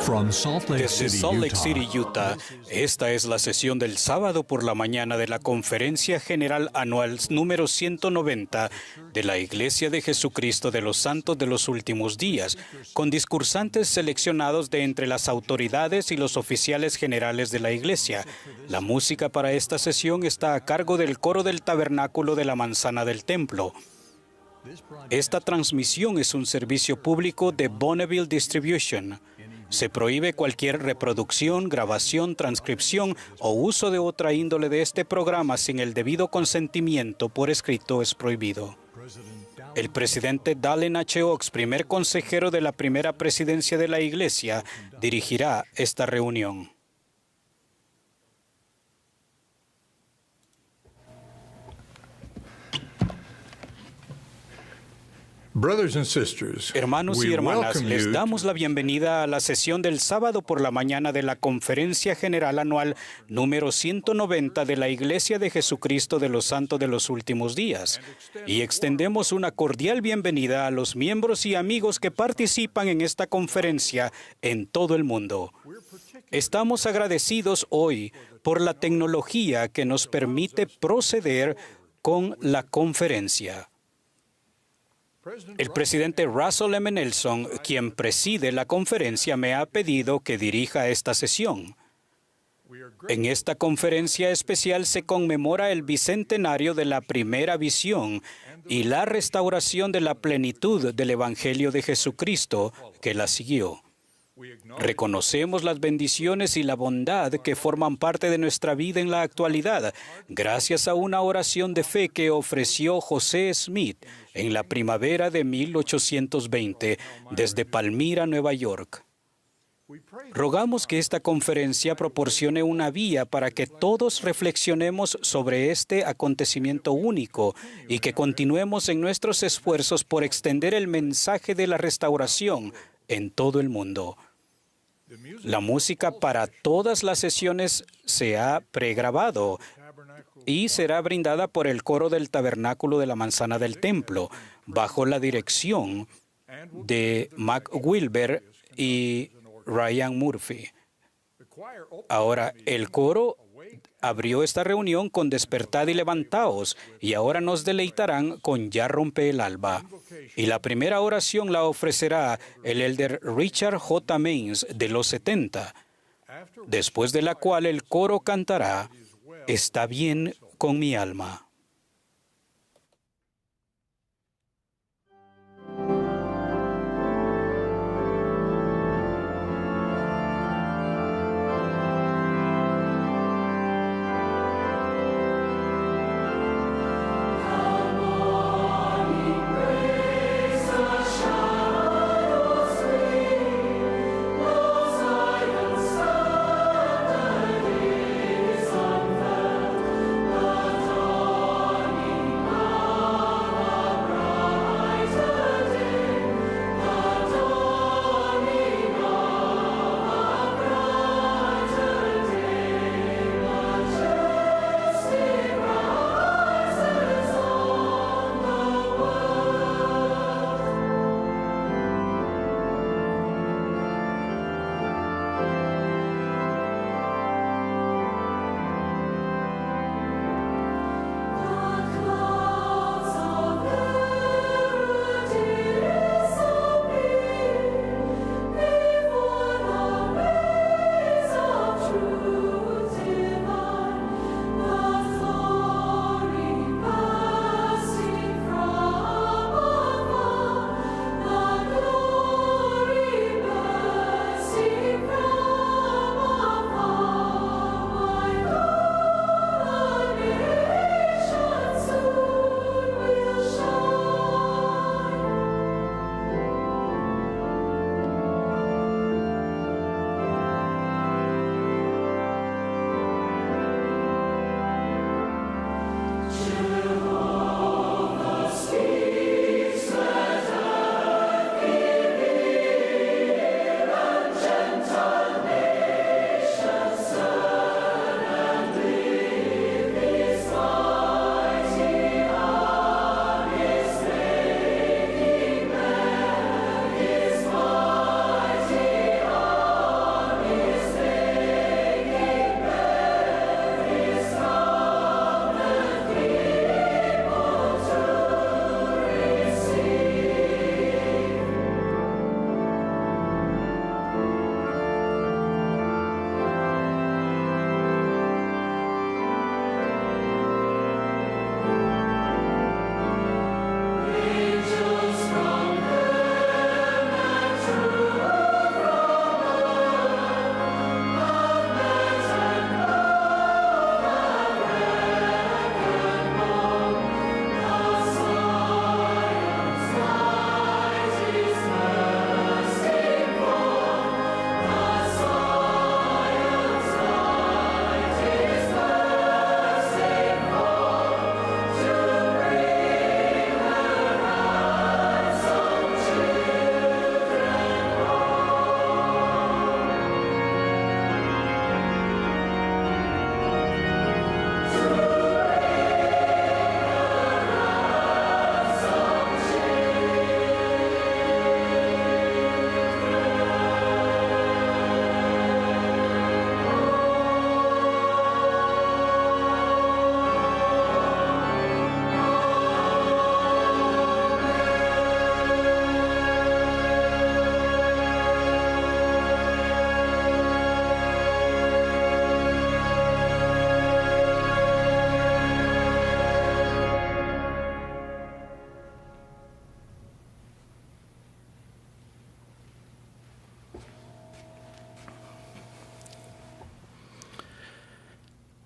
Desde Salt Lake City, Utah, esta es la sesión del sábado por la mañana de la Conferencia General Anual número 190 de la Iglesia de Jesucristo de los Santos de los Últimos Días, con discursantes seleccionados de entre las autoridades y los oficiales generales de la Iglesia. La música para esta sesión está a cargo del coro del Tabernáculo de la Manzana del Templo. Esta transmisión es un servicio público de Bonneville Distribution. Se prohíbe cualquier reproducción, grabación, transcripción o uso de otra índole de este programa sin el debido consentimiento por escrito es prohibido. El presidente Dallin H. Oaks, primer consejero de la primera presidencia de la Iglesia, dirigirá esta reunión. Hermanos y hermanas, les damos la bienvenida a la sesión del sábado por la mañana de la Conferencia General Anual número 190 de la Iglesia de Jesucristo de los Santos de los Últimos Días. Y extendemos una cordial bienvenida a los miembros y amigos que participan en esta conferencia en todo el mundo. Estamos agradecidos hoy por la tecnología que nos permite proceder con la conferencia. El presidente Russell M. Nelson, quien preside la conferencia, me ha pedido que dirija esta sesión. En esta conferencia especial se conmemora el bicentenario de la primera visión y la restauración de la plenitud del Evangelio de Jesucristo que la siguió. Reconocemos las bendiciones y la bondad que forman parte de nuestra vida en la actualidad, gracias a una oración de fe que ofreció José Smith en la primavera de 1820 desde Palmyra, Nueva York. Rogamos que esta conferencia proporcione una vía para que todos reflexionemos sobre este acontecimiento único y que continuemos en nuestros esfuerzos por extender el mensaje de la restauración en todo el mundo. La música para todas las sesiones se ha pregrabado y será brindada por el coro del Tabernáculo de la Manzana del Templo, bajo la dirección de Mac Wilber y Ryan Murphy. Ahora, el coro abrió esta reunión con Despertad y Levantaos, y ahora nos deleitarán con Ya rompe el alba. Y la primera oración la ofrecerá el elder Richard J. Maines de los 70, después de la cual el coro cantará Está bien con mi alma. Oh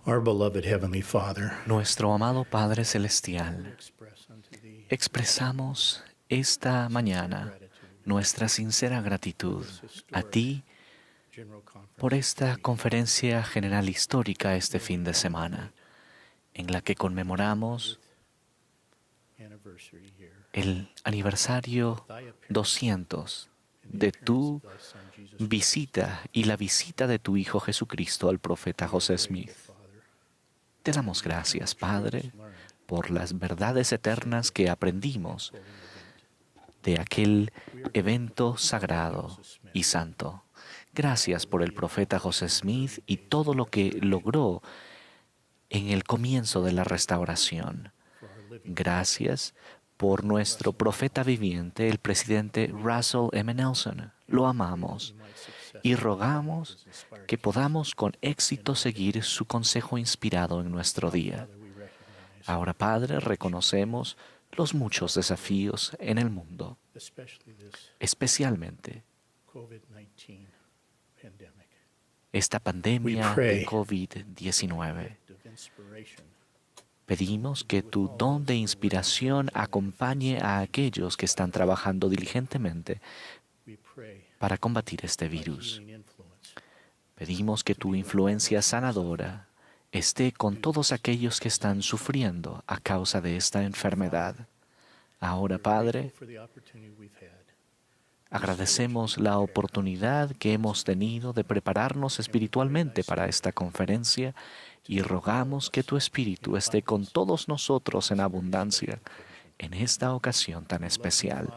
Our beloved Heavenly Father, Nuestro amado Padre Celestial, expresamos esta mañana nuestra sincera gratitud a ti por esta conferencia general histórica este fin de semana, en la que conmemoramos el aniversario 200 de tu visita y la visita de tu Hijo Jesucristo al profeta José Smith. Te damos gracias, Padre, por las verdades eternas que aprendimos de aquel evento sagrado y santo. Gracias por el profeta José Smith y todo lo que logró en el comienzo de la restauración. Gracias por nuestro profeta viviente, el presidente Russell M. Nelson. Lo amamos y rogamos que podamos con éxito seguir su consejo inspirado en nuestro día. Ahora, Padre, reconocemos los muchos desafíos en el mundo, especialmente esta pandemia de COVID-19. Pedimos que tu don de inspiración acompañe a aquellos que están trabajando diligentemente para combatir este virus. Pedimos que tu influencia sanadora esté con todos aquellos que están sufriendo a causa de esta enfermedad. Ahora, Padre, agradecemos la oportunidad que hemos tenido de prepararnos espiritualmente para esta conferencia y rogamos que tu Espíritu esté con todos nosotros en abundancia en esta ocasión tan especial.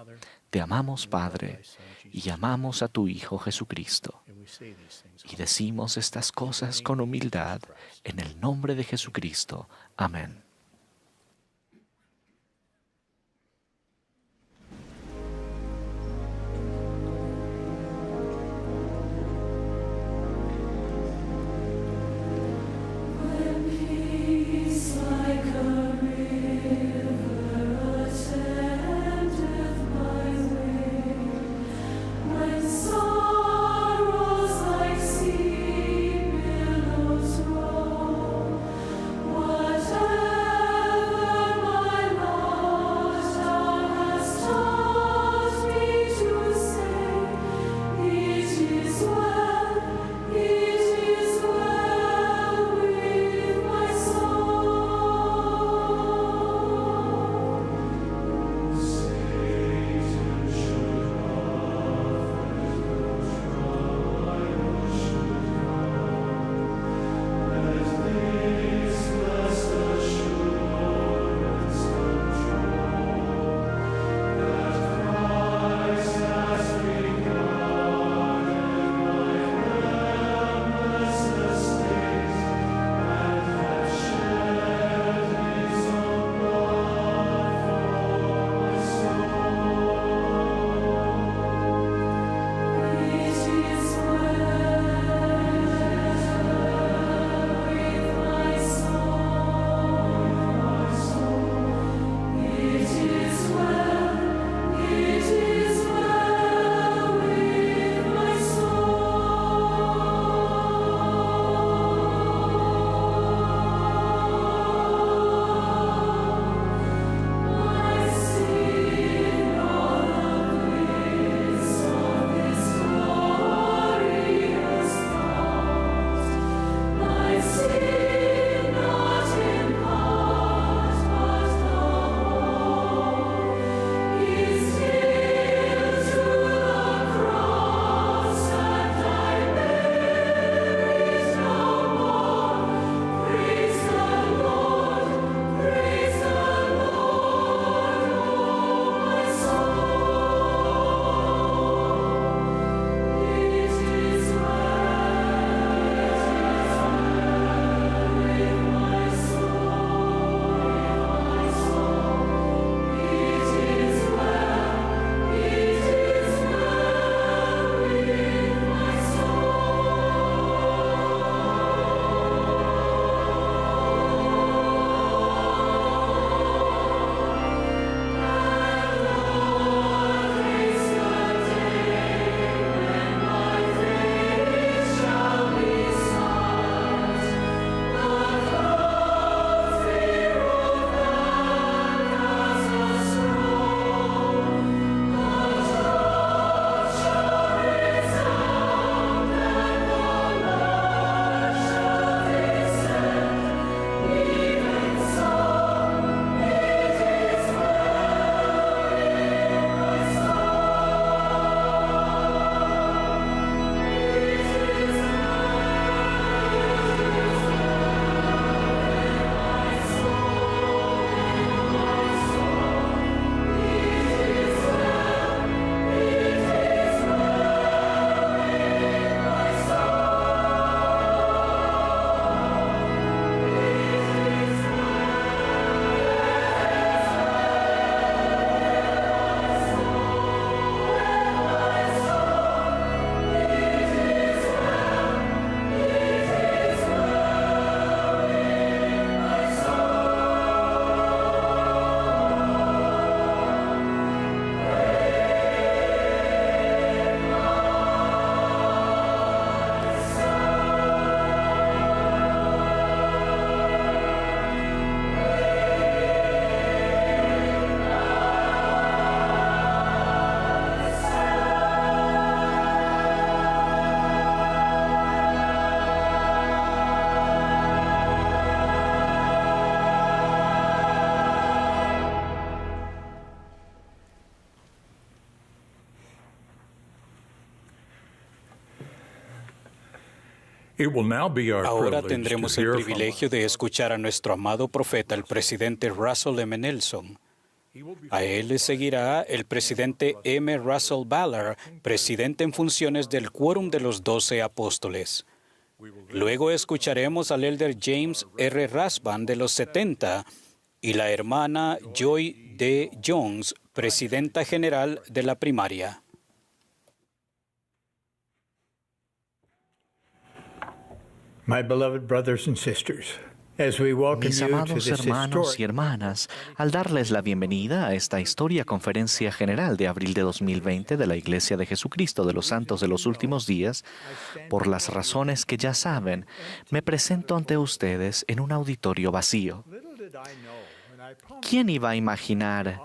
Te amamos, Padre, y amamos a tu Hijo Jesucristo. Y decimos estas cosas con humildad en el nombre de Jesucristo. Amén. What Ahora tendremos el privilegio de escuchar a nuestro amado profeta, el presidente Russell M. Nelson. A él le seguirá el presidente M. Russell Ballard, presidente en funciones del Quórum de los 12 Apóstoles. Luego escucharemos al elder James R. Rasband de los 70 y la hermana Joy D. Jones, presidenta general de la primaria. My beloved brothers and sisters, as we welcome Mis you to amados this hermanos y historic hermanas, al darles la bienvenida a esta histórica conferencia general de abril de 2020 de la Iglesia de Jesucristo de los Santos de los Últimos Días, por las razones que ya saben, me presento ante ustedes en un auditorio vacío. ¿Quién iba a imaginar,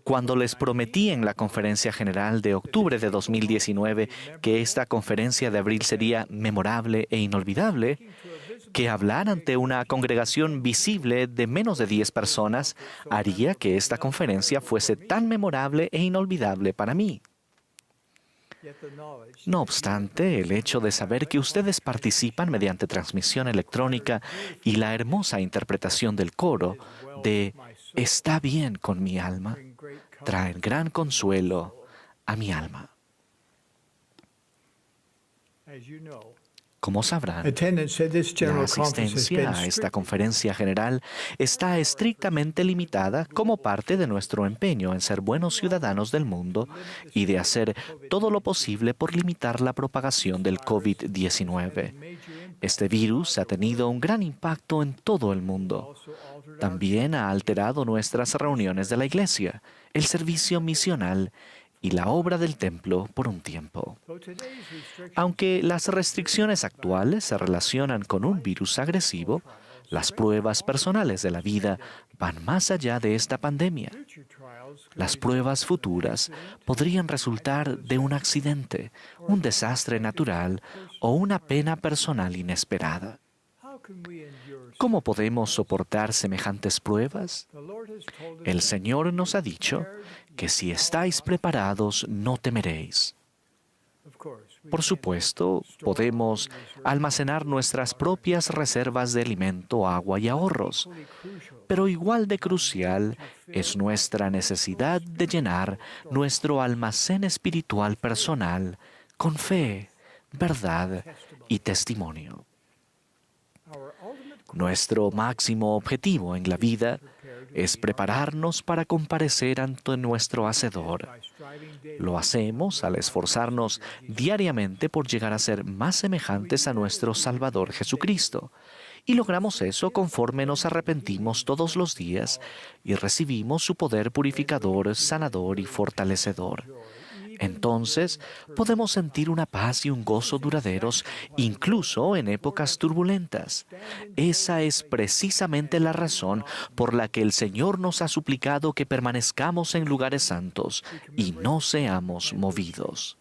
cuando les prometí en la conferencia general de octubre de 2019 que esta conferencia de abril sería memorable e inolvidable, que hablar ante una congregación visible de menos de 10 personas haría que esta conferencia fuese tan memorable e inolvidable para mí? No obstante, el hecho de saber que ustedes participan mediante transmisión electrónica y la hermosa interpretación del coro de "Está bien con mi alma", traen gran consuelo a mi alma. Como sabrán, la asistencia a esta conferencia general está estrictamente limitada como parte de nuestro empeño en ser buenos ciudadanos del mundo y de hacer todo lo posible por limitar la propagación del COVID-19. Este virus ha tenido un gran impacto en todo el mundo. También ha alterado nuestras reuniones de la iglesia, el servicio misional y la obra del templo por un tiempo. Aunque las restricciones actuales se relacionan con un virus agresivo, las pruebas personales de la vida van más allá de esta pandemia. Las pruebas futuras podrían resultar de un accidente, un desastre natural o una pena personal inesperada. ¿Cómo podemos soportar semejantes pruebas? El Señor nos ha dicho que si estáis preparados, no temeréis. Por supuesto, podemos almacenar nuestras propias reservas de alimento, agua y ahorros, pero igual de crucial es nuestra necesidad de llenar nuestro almacén espiritual personal con fe, verdad y testimonio. Nuestro máximo objetivo en la vida es prepararnos para comparecer ante nuestro Hacedor. Lo hacemos al esforzarnos diariamente por llegar a ser más semejantes a nuestro Salvador Jesucristo. Y logramos eso conforme nos arrepentimos todos los días y recibimos su poder purificador, sanador y fortalecedor. Entonces, podemos sentir una paz y un gozo duraderos, incluso en épocas turbulentas. Esa es precisamente la razón por la que el Señor nos ha suplicado que permanezcamos en lugares santos y no seamos movidos.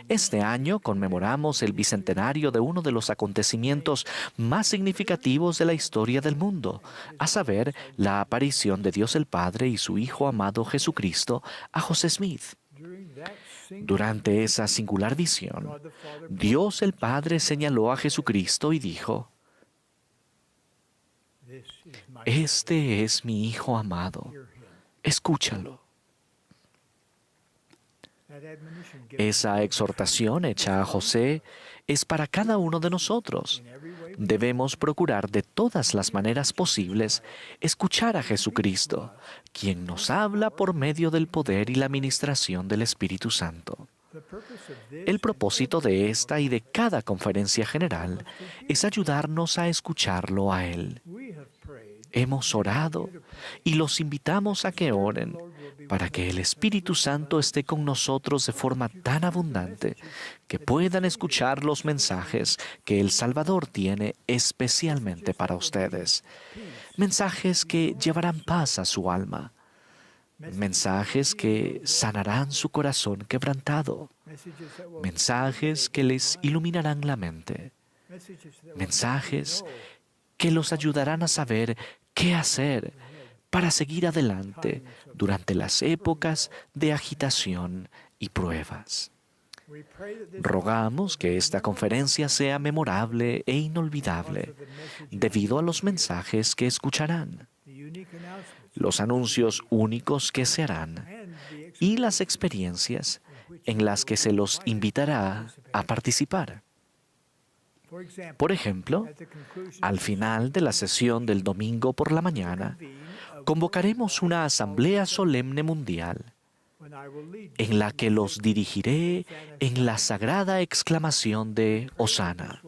Este año conmemoramos el bicentenario de uno de los acontecimientos más significativos de la historia del mundo, a saber, la aparición de Dios el Padre y su Hijo amado Jesucristo a José Smith. Durante esa singular visión, Dios el Padre señaló a Jesucristo y dijo: "Este es mi Hijo amado, escúchalo". Esa exhortación hecha a José es para cada uno de nosotros. Debemos procurar de todas las maneras posibles escuchar a Jesucristo, quien nos habla por medio del poder y la ministración del Espíritu Santo. El propósito de esta y de cada conferencia general es ayudarnos a escucharlo a Él. Hemos orado y los invitamos a que oren para que el Espíritu Santo esté con nosotros de forma tan abundante que puedan escuchar los mensajes que el Salvador tiene especialmente para ustedes. Mensajes que llevarán paz a su alma. Mensajes que sanarán su corazón quebrantado. Mensajes que les iluminarán la mente. Mensajes que los ayudarán a saber qué hacer para seguir adelante durante las épocas de agitación y pruebas. Rogamos que esta conferencia sea memorable e inolvidable debido a los mensajes que escucharán, los anuncios únicos que se harán y las experiencias en las que se los invitará a participar. Por ejemplo, al final de la sesión del domingo por la mañana, convocaremos una asamblea solemne mundial en la que los dirigiré en la sagrada exclamación de Hosana.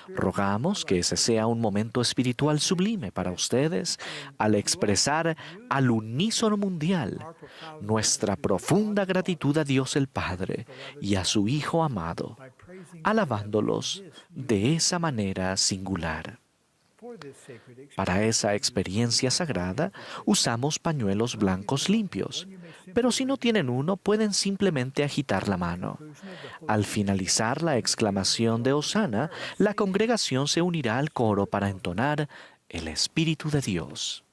Rogamos que ese sea un momento espiritual sublime para ustedes al expresar al unísono mundial nuestra profunda gratitud a Dios el Padre y a su Hijo amado, alabándolos de esa manera singular. Para esa experiencia sagrada usamos pañuelos blancos limpios, pero si no tienen uno pueden simplemente agitar la mano. Al finalizar la exclamación de Hosana, la congregación se unirá al coro para entonar el Espíritu de Dios.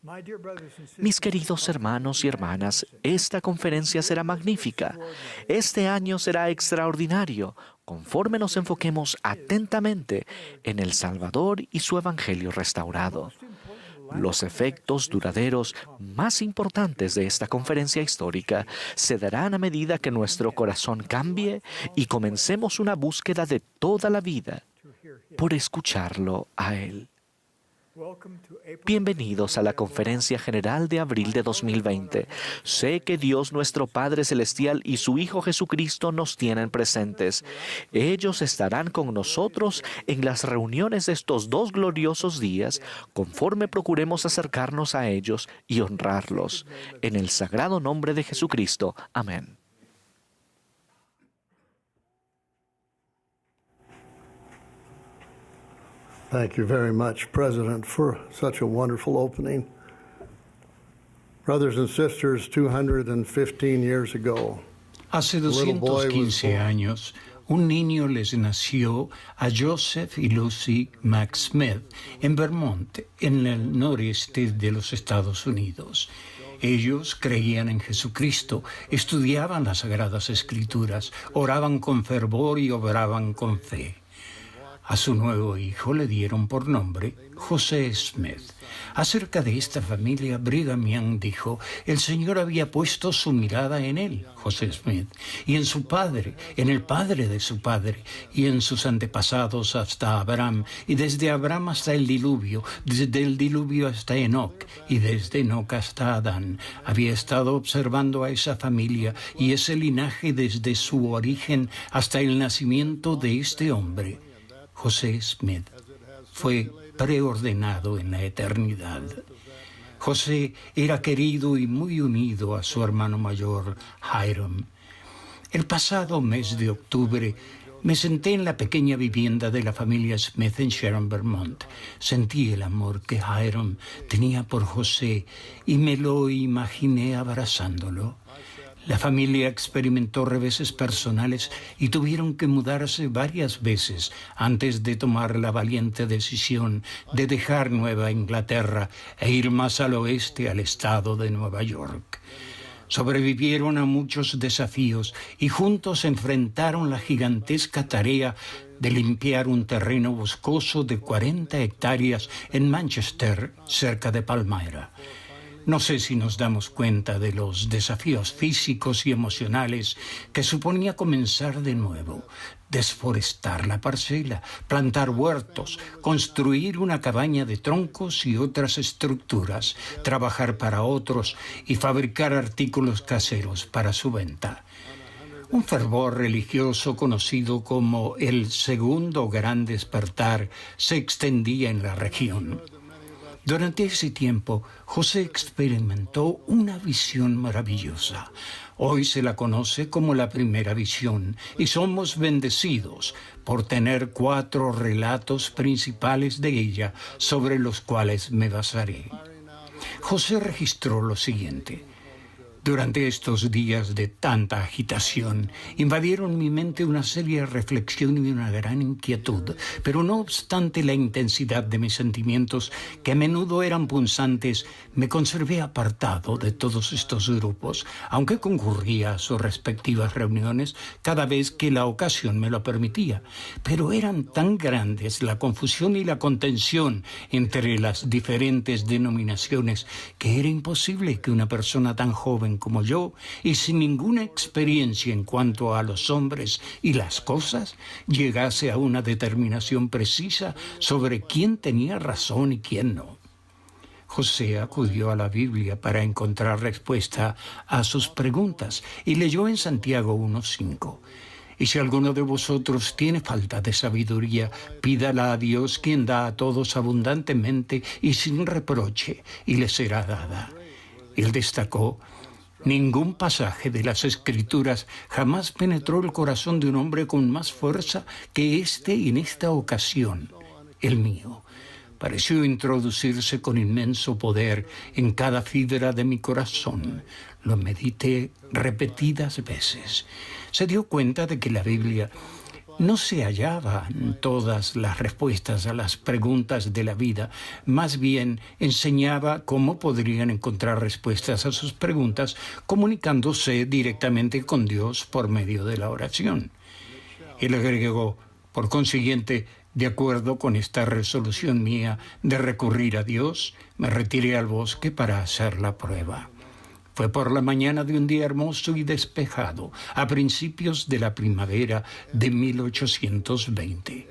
Mis queridos hermanos y hermanas, esta conferencia será magnífica. Este año será extraordinario, conforme nos enfoquemos atentamente en el Salvador y su Evangelio restaurado. Los efectos duraderos más importantes de esta conferencia histórica se darán a medida que nuestro corazón cambie y comencemos una búsqueda de toda la vida por escucharlo a Él. Bienvenidos a la Conferencia General de abril de 2020. Sé que Dios nuestro Padre Celestial y su Hijo Jesucristo nos tienen presentes. Ellos estarán con nosotros en las reuniones de estos 2 gloriosos días, conforme procuremos acercarnos a ellos y honrarlos. En el sagrado nombre de Jesucristo. Amén. Thank you very much, President, for such a wonderful opening. Brothers and sisters, 215 years ago, hace 215 años, un niño les nació a Joseph y Lucy Mack Smith en Vermont, en el noreste de los Estados Unidos. Ellos creían en Jesucristo, estudiaban las Sagradas Escrituras, oraban con fervor y obraban con fe. A su nuevo hijo le dieron por nombre José Smith. Acerca de esta familia, Brigham Young dijo: el Señor había puesto su mirada en él, José Smith, y en su padre, en el padre de su padre, y en sus antepasados hasta Abraham, y desde Abraham hasta el diluvio, desde el diluvio hasta Enoc, y desde Enoc hasta Adán. Había estado observando a esa familia y ese linaje desde su origen hasta el nacimiento de este hombre. José Smith fue preordenado en la eternidad. José era querido y muy unido a su hermano mayor, Hiram. El pasado mes de octubre me senté en la pequeña vivienda de la familia Smith en Sharon, Vermont. Sentí el amor que Hiram tenía por José y me lo imaginé abrazándolo. La familia experimentó reveses personales y tuvieron que mudarse varias veces antes de tomar la valiente decisión de dejar Nueva Inglaterra e ir más al oeste, al estado de Nueva York. Sobrevivieron a muchos desafíos y juntos enfrentaron la gigantesca tarea de limpiar un terreno boscoso de 40 hectáreas en Manchester, cerca de Palmyra. No sé si nos damos cuenta de los desafíos físicos y emocionales que suponía comenzar de nuevo, desforestar la parcela, plantar huertos, construir una cabaña de troncos y otras estructuras, trabajar para otros y fabricar artículos caseros para su venta. Un fervor religioso conocido como el Segundo Gran Despertar se extendía en la región. Durante ese tiempo, José experimentó una visión maravillosa. Hoy se la conoce como la primera visión y somos bendecidos por tener 4 relatos principales de ella sobre los cuales me basaré. José registró lo siguiente: Durante estos días de tanta agitación, invadieron mi mente una seria reflexión y una gran inquietud, pero no obstante la intensidad de mis sentimientos, que a menudo eran punzantes, me conservé apartado de todos estos grupos, aunque concurría a sus respectivas reuniones cada vez que la ocasión me lo permitía. Pero eran tan grandes la confusión y la contención entre las diferentes denominaciones que era imposible que una persona tan joven como yo y sin ninguna experiencia en cuanto a los hombres y las cosas llegase a una determinación precisa sobre quién tenía razón y quién no. José acudió a la Biblia para encontrar respuesta a sus preguntas y leyó en Santiago 1:5. Y si alguno de vosotros tiene falta de sabiduría, pídala a Dios, quien da a todos abundantemente y sin reproche, y le será dada. Él destacó: ningún pasaje de las Escrituras jamás penetró el corazón de un hombre con más fuerza que este en esta ocasión, el mío. Pareció introducirse con inmenso poder en cada fibra de mi corazón. Lo medité repetidas veces. Se dio cuenta de que la Biblia no se hallaba en todas las respuestas a las preguntas de la vida, más bien enseñaba cómo podrían encontrar respuestas a sus preguntas comunicándose directamente con Dios por medio de la oración. Él agregó: por consiguiente, de acuerdo con esta resolución mía de recurrir a Dios, me retiré al bosque para hacer la prueba. Fue por la mañana de un día hermoso y despejado, a principios de la primavera de 1820.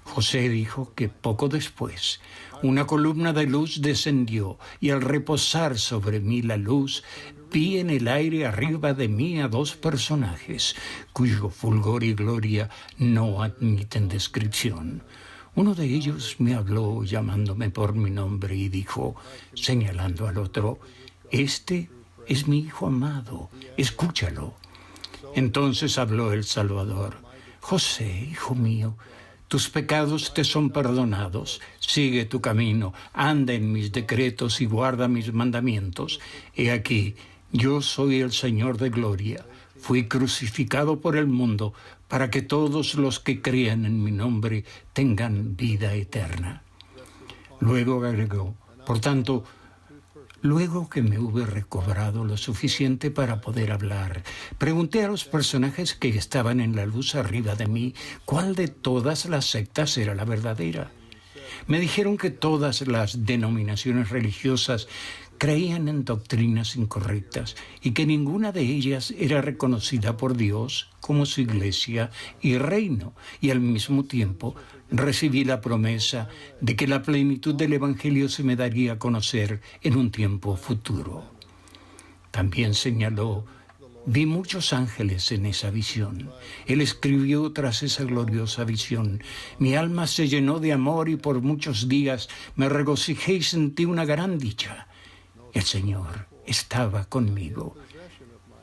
José dijo que poco después una columna de luz descendió y al reposar sobre mí la luz, vi en el aire arriba de mí a dos personajes, cuyo fulgor y gloria no admiten descripción. Uno de ellos me habló llamándome por mi nombre y dijo, señalando al otro: «Este es mi hijo amado, escúchalo». Entonces habló el Salvador: «José, hijo mío, tus pecados te son perdonados. Sigue tu camino, anda en mis decretos y guarda mis mandamientos. He aquí, yo soy el Señor de gloria. Fui crucificado por el mundo para que todos los que crean en mi nombre tengan vida eterna». Luego agregó: «Por tanto, luego que me hube recobrado lo suficiente para poder hablar, pregunté a los personajes que estaban en la luz arriba de mí cuál de todas las sectas era la verdadera. Me dijeron que todas las denominaciones religiosas creían en doctrinas incorrectas y que ninguna de ellas era reconocida por Dios como su iglesia y reino, y al mismo tiempo recibí la promesa de que la plenitud del Evangelio se me daría a conocer en un tiempo futuro». También señaló: «Vi muchos ángeles en esa visión». Él escribió tras esa gloriosa visión: «Mi alma se llenó de amor y por muchos días me regocijé y sentí una gran dicha. El Señor estaba conmigo».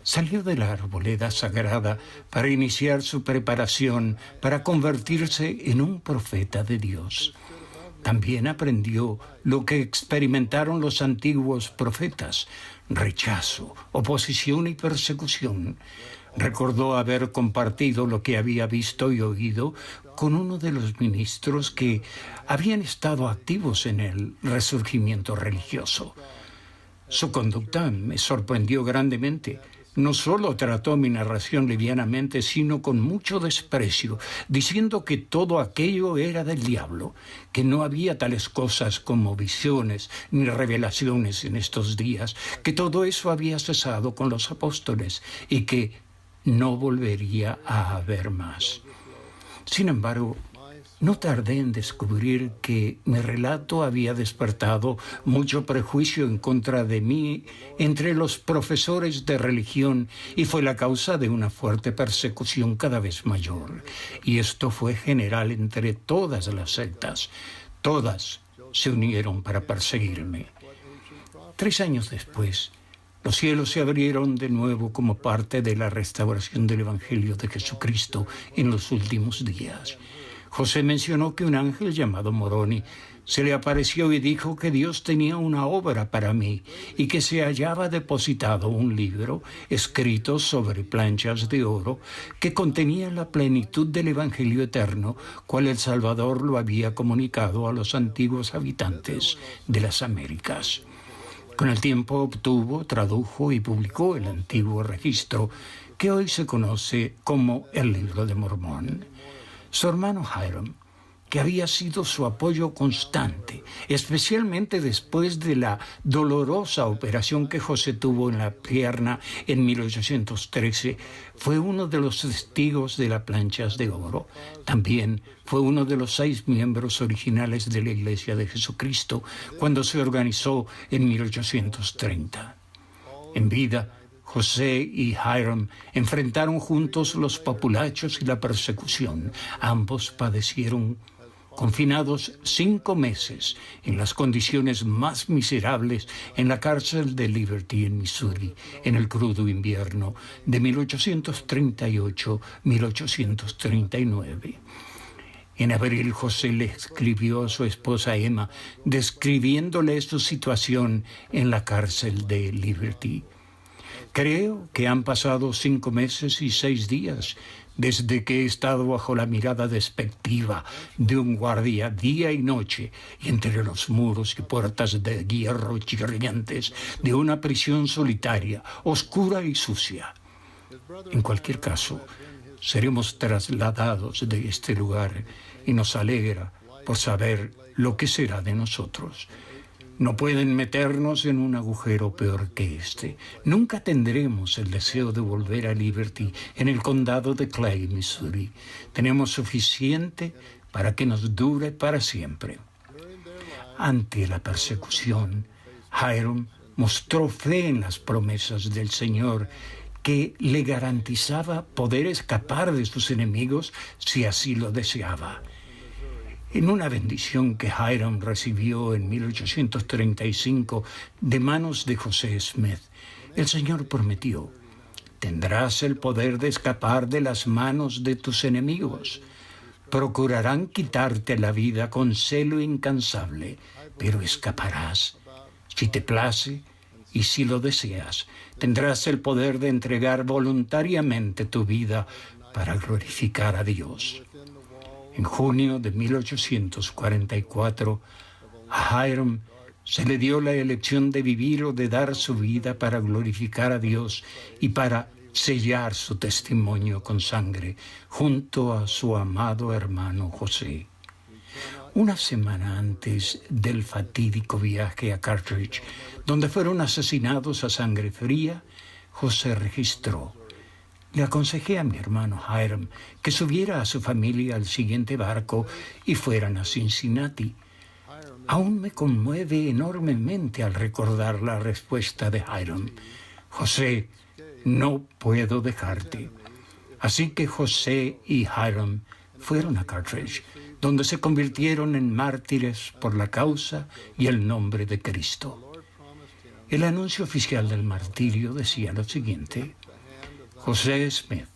Salió de la arboleda sagrada para iniciar su preparación para convertirse en un profeta de Dios. También aprendió lo que experimentaron los antiguos profetas: rechazo, oposición y persecución. Recordó haber compartido lo que había visto y oído con uno de los ministros que habían estado activos en el resurgimiento religioso. Su conducta me sorprendió grandemente. No solo trató mi narración livianamente, sino con mucho desprecio, diciendo que todo aquello era del diablo, que no había tales cosas como visiones ni revelaciones en estos días, que todo eso había cesado con los apóstoles y que no volvería a haber más. Sin embargo, no tardé en descubrir que mi relato había despertado mucho prejuicio en contra de mí entre los profesores de religión y fue la causa de una fuerte persecución cada vez mayor. Y esto fue general entre todas las sectas. Todas se unieron para perseguirme. 3 años después, los cielos se abrieron de nuevo como parte de la restauración del Evangelio de Jesucristo en los últimos días. José mencionó que un ángel llamado Moroni se le apareció y dijo que Dios tenía una obra para mí y que se hallaba depositado un libro escrito sobre planchas de oro que contenía la plenitud del Evangelio eterno, cual el Salvador lo había comunicado a los antiguos habitantes de las Américas. Con el tiempo obtuvo, tradujo y publicó el antiguo registro que hoy se conoce como el Libro de Mormón. Su hermano Hiram, que había sido su apoyo constante, especialmente después de la dolorosa operación que José tuvo en la pierna en 1813, fue uno de los testigos de las planchas de oro. También fue uno de los 6 miembros originales de la Iglesia de Jesucristo cuando se organizó en 1830. En vida, José y Hiram enfrentaron juntos los populachos y la persecución. Ambos padecieron confinados 5 meses en las condiciones más miserables en la cárcel de Liberty en Missouri, en el crudo invierno de 1838-1839. En abril, José le escribió a su esposa Emma, describiéndole su situación en la cárcel de Liberty. Creo que han pasado 5 meses y 6 días desde que he estado bajo la mirada despectiva de un guardia día y noche y entre los muros y puertas de hierro chirriantes de una prisión solitaria, oscura y sucia. En cualquier caso, seremos trasladados de este lugar y nos alegra por saber lo que será de nosotros. No pueden meternos en un agujero peor que este. Nunca tendremos el deseo de volver a Liberty en el condado de Clay, Missouri. Tenemos suficiente para que nos dure para siempre. Ante la persecución, Hiram mostró fe en las promesas del Señor que le garantizaba poder escapar de sus enemigos si así lo deseaba. En una bendición que Hiram recibió en 1835 de manos de José Smith, el Señor prometió: tendrás el poder de escapar de las manos de tus enemigos. Procurarán quitarte la vida con celo incansable, pero escaparás. Si te place y si lo deseas, tendrás el poder de entregar voluntariamente tu vida para glorificar a Dios. En junio de 1844, a Hiram se le dio la elección de vivir o de dar su vida para glorificar a Dios y para sellar su testimonio con sangre junto a su amado hermano José. Una semana antes del fatídico viaje a Carthage, donde fueron asesinados a sangre fría, José registró: le aconsejé a mi hermano Hiram que subiera a su familia al siguiente barco y fueran a Cincinnati. Aún me conmueve enormemente al recordar la respuesta de Hiram: José, no puedo dejarte. Así que José y Hiram fueron a Carthage, donde se convirtieron en mártires por la causa y el nombre de Cristo. El anuncio oficial del martirio decía lo siguiente: José Smith,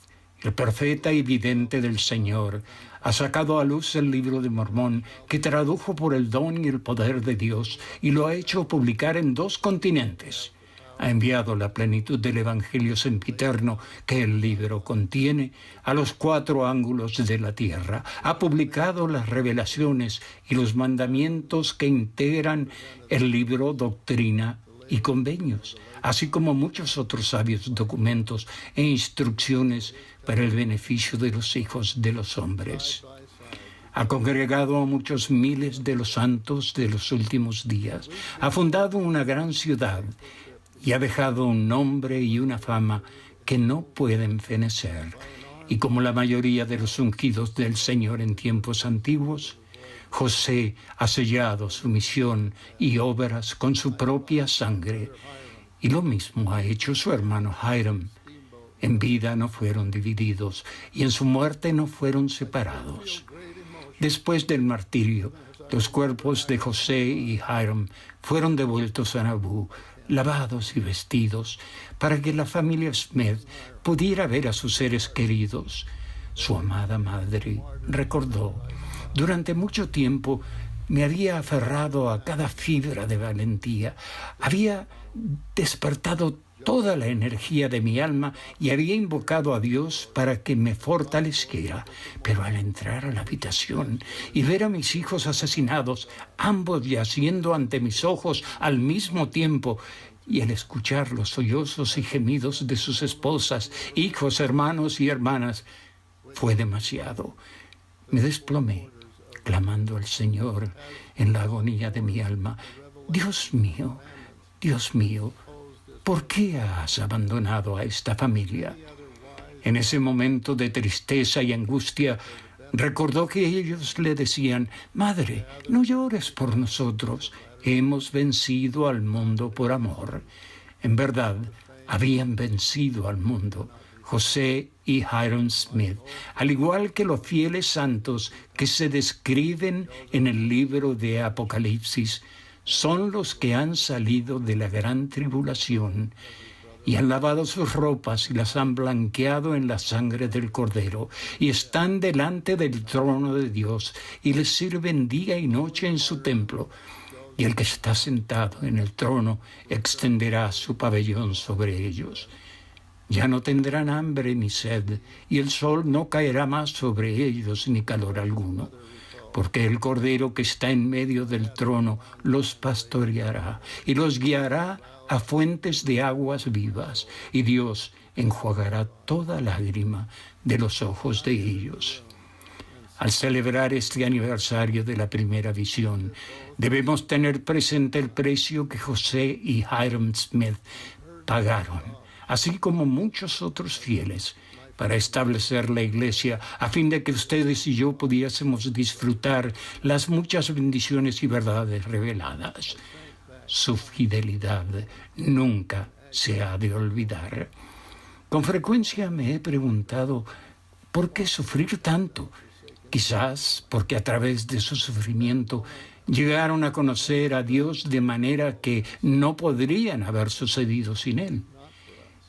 el profeta y vidente del Señor, ha sacado a luz el Libro de Mormón, que tradujo por el don y el poder de Dios y lo ha hecho publicar en 2 continentes. Ha enviado la plenitud del Evangelio sempiterno que el libro contiene a los 4 ángulos de la tierra. Ha publicado las revelaciones y los mandamientos que integran el libro Doctrina y Convenios, así como muchos otros sabios documentos e instrucciones para el beneficio de los hijos de los hombres. Ha congregado a muchos miles de los santos de los últimos días. Ha fundado una gran ciudad y ha dejado un nombre y una fama que no pueden fenecer. Y como la mayoría de los ungidos del Señor en tiempos antiguos, José ha sellado su misión y obras con su propia sangre. Y lo mismo ha hecho su hermano Hiram. En vida no fueron divididos y en su muerte no fueron separados. Después del martirio, los cuerpos de José y Hiram fueron devueltos a Nauvoo, lavados y vestidos, para que la familia Smith pudiera ver a sus seres queridos. Su amada madre recordó: Durante mucho tiempo me había aferrado a cada fibra de valentía, había despertado toda la energía de mi alma y había invocado a Dios para que me fortaleciera. Pero al entrar a la habitación y ver a mis hijos asesinados, ambos yaciendo ante mis ojos al mismo tiempo, y al escuchar los sollozos y gemidos de sus esposas, hijos, hermanos y hermanas, fue demasiado. Me desplomé, clamando al Señor en la agonía de mi alma: Dios mío, ¿por qué has abandonado a esta familia? En ese momento de tristeza y angustia, recordó que ellos le decían: Madre, no llores por nosotros, hemos vencido al mundo por amor. En verdad, habían vencido al mundo. José y Hyrum Smith, al igual que los fieles santos que se describen en el libro de Apocalipsis, son los que han salido de la gran tribulación y han lavado sus ropas y las han blanqueado en la sangre del Cordero, y están delante del trono de Dios y les sirven día y noche en su templo. Y el que está sentado en el trono extenderá su pabellón sobre ellos. Ya no tendrán hambre ni sed, y el sol no caerá más sobre ellos ni calor alguno, porque el Cordero que está en medio del trono los pastoreará y los guiará a fuentes de aguas vivas, y Dios enjuagará toda lágrima de los ojos de ellos. Al celebrar este aniversario de la primera visión, debemos tener presente el precio que José y Hyrum Smith pagaron, así como muchos otros fieles, para establecer la iglesia, a fin de que ustedes y yo pudiésemos disfrutar las muchas bendiciones y verdades reveladas. Su fidelidad nunca se ha de olvidar. Con frecuencia me he preguntado, ¿por qué sufrir tanto? Quizás porque a través de su sufrimiento llegaron a conocer a Dios de manera que no podrían haber sucedido sin Él.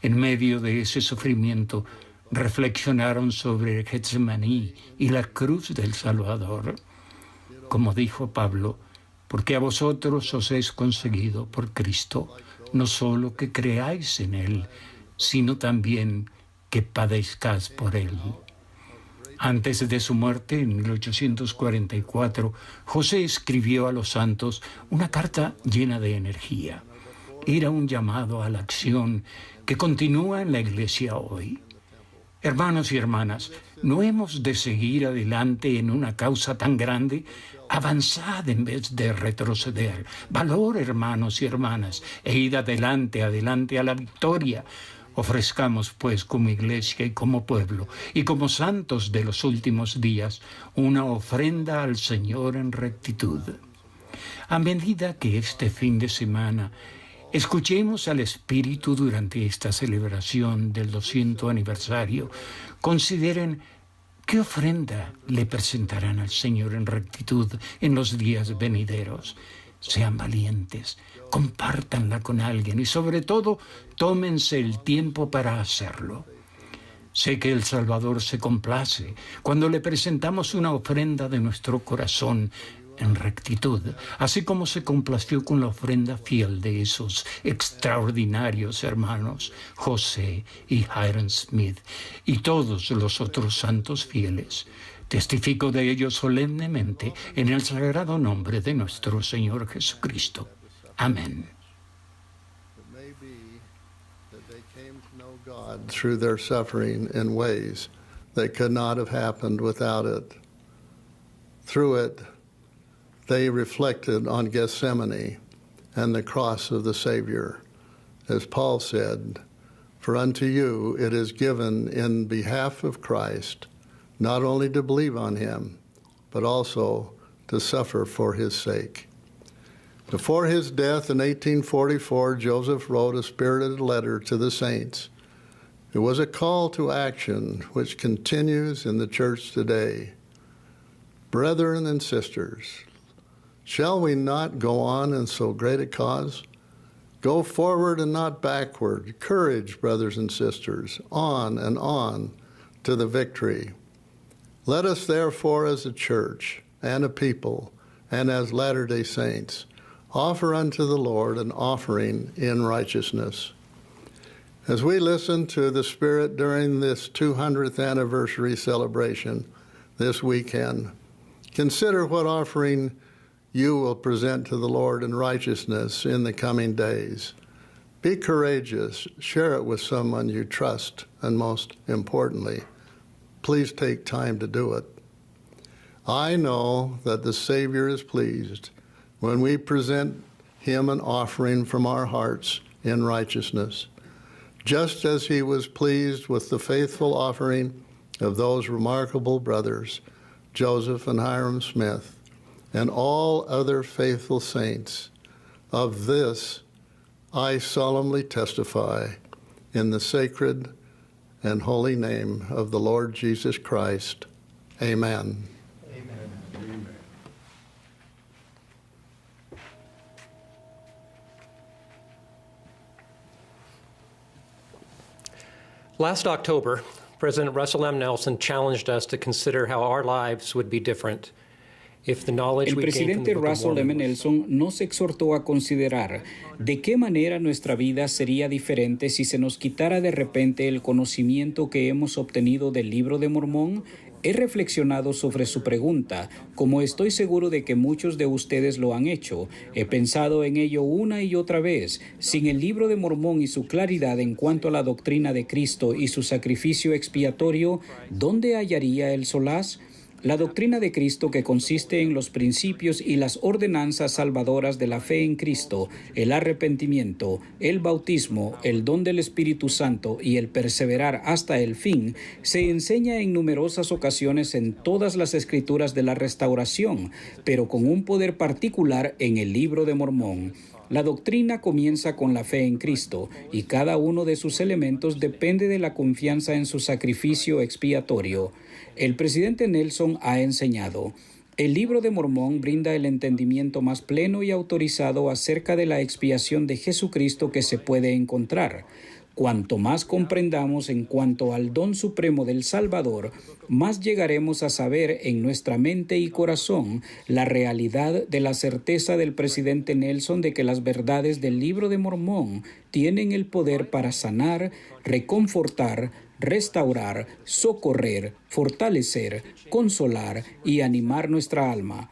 En medio de ese sufrimiento, reflexionaron sobre el Getsemaní y la cruz del Salvador. Como dijo Pablo, porque a vosotros os es conseguido por Cristo, no solo que creáis en Él, sino también que padezcáis por Él. Antes de su muerte, en 1844, José escribió a los santos una carta llena de energía. Era un llamado a la acción que continúa en la iglesia hoy. Hermanos y hermanas, ¿no hemos de seguir adelante en una causa tan grande? Avanzad en vez de retroceder. Valor, hermanos y hermanas, e id adelante a la victoria. Ofrezcamos, pues, como iglesia y como pueblo, y como santos de los últimos días, una ofrenda al Señor en rectitud. A medida que este fin de semana escuchemos al Espíritu durante esta celebración del 200 aniversario, consideren qué ofrenda le presentarán al Señor en rectitud en los días venideros. Sean valientes, compártanla con alguien y sobre todo tómense el tiempo para hacerlo. Sé que el Salvador se complace cuando le presentamos una ofrenda de nuestro corazón en rectitud, así como se complació con la ofrenda fiel de esos extraordinarios hermanos José y Hyrum Smith y todos los otros santos fieles. Testifico de ello solemnemente en el sagrado nombre de nuestro Señor Jesucristo. Amén. It may be that they came to know God through their suffering in ways that could not have happened without it. Through it, they reflected on Gethsemane and the cross of the Savior. As Paul said, "For unto you it is given in behalf of Christ, not only to believe on him, but also to suffer for his sake." Before his death in 1844, Joseph wrote a spirited letter to the saints. It was a call to action which continues in the church today. Brethren and sisters, shall we not go on in so great a cause? Go forward and not backward. Courage, brothers and sisters, on and on to the victory. Let us therefore as a church and a people, and as Latter-day Saints, offer unto the Lord an offering in righteousness. As we listen to the Spirit during this 200th anniversary celebration this weekend, consider what offering you will present to the Lord in righteousness in the coming days. Be courageous, share it with someone you trust, and most importantly, please take time to do it. I know that the Savior is pleased when we present Him an offering from our hearts in righteousness, just as He was pleased with the faithful offering of those remarkable brothers, Joseph and Hiram Smith, and all other faithful saints. Of this I solemnly testify in the sacred and holy name of the Lord Jesus Christ. Amen. Last October, President Russell M. Nelson challenged us to consider how our lives would be different if the knowledge El we gained from the presidente Book of Russell M. Mormon was- Nelson nos exhortó a considerar de qué manera nuestra vida sería diferente si se nos quitara de repente el conocimiento que hemos obtenido del Libro de Mormón. He reflexionado sobre su pregunta, como estoy seguro de que muchos de ustedes lo han hecho. He pensado en ello una y otra vez. Sin el Libro de Mormón y su claridad en cuanto a la doctrina de Cristo y su sacrificio expiatorio, ¿dónde hallaría el solaz? La doctrina de Cristo, que consiste en los principios y las ordenanzas salvadoras de la fe en Cristo, el arrepentimiento, el bautismo, el don del Espíritu Santo y el perseverar hasta el fin, se enseña en numerosas ocasiones en todas las escrituras de la restauración, pero con un poder particular en el Libro de Mormón. La doctrina comienza con la fe en Cristo, y cada uno de sus elementos depende de la confianza en su sacrificio expiatorio. El presidente Nelson ha enseñado: el Libro de Mormón brinda el entendimiento más pleno y autorizado acerca de la expiación de Jesucristo que se puede encontrar. Cuanto más comprendamos en cuanto al don supremo del Salvador, más llegaremos a saber en nuestra mente y corazón la realidad de la certeza del presidente Nelson de que las verdades del Libro de Mormón tienen el poder para sanar, reconfortar, restaurar, socorrer, fortalecer, consolar y animar nuestra alma.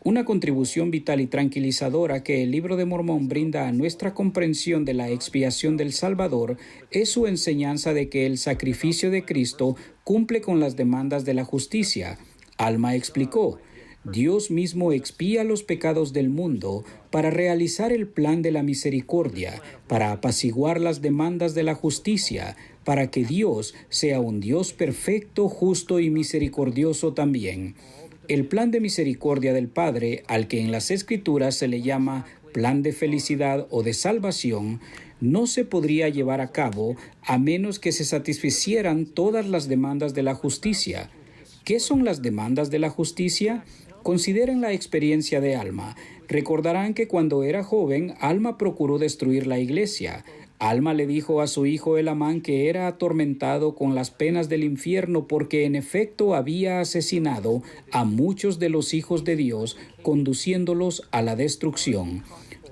Una contribución vital y tranquilizadora que el Libro de Mormón brinda a nuestra comprensión de la expiación del Salvador es su enseñanza de que el sacrificio de Cristo cumple con las demandas de la justicia. Alma explicó: Dios mismo expía los pecados del mundo para realizar el plan de la misericordia, para apaciguar las demandas de la justicia, para que Dios sea un Dios perfecto, justo y misericordioso también. El plan de misericordia del Padre, al que en las Escrituras se le llama plan de felicidad o de salvación, no se podría llevar a cabo a menos que se satisficieran todas las demandas de la justicia. ¿Qué son las demandas de la justicia? Consideren la experiencia de Alma. Recordarán que cuando era joven, Alma procuró destruir la iglesia. Alma le dijo a su hijo Elamán que era atormentado con las penas del infierno porque en efecto había asesinado a muchos de los hijos de Dios, conduciéndolos a la destrucción.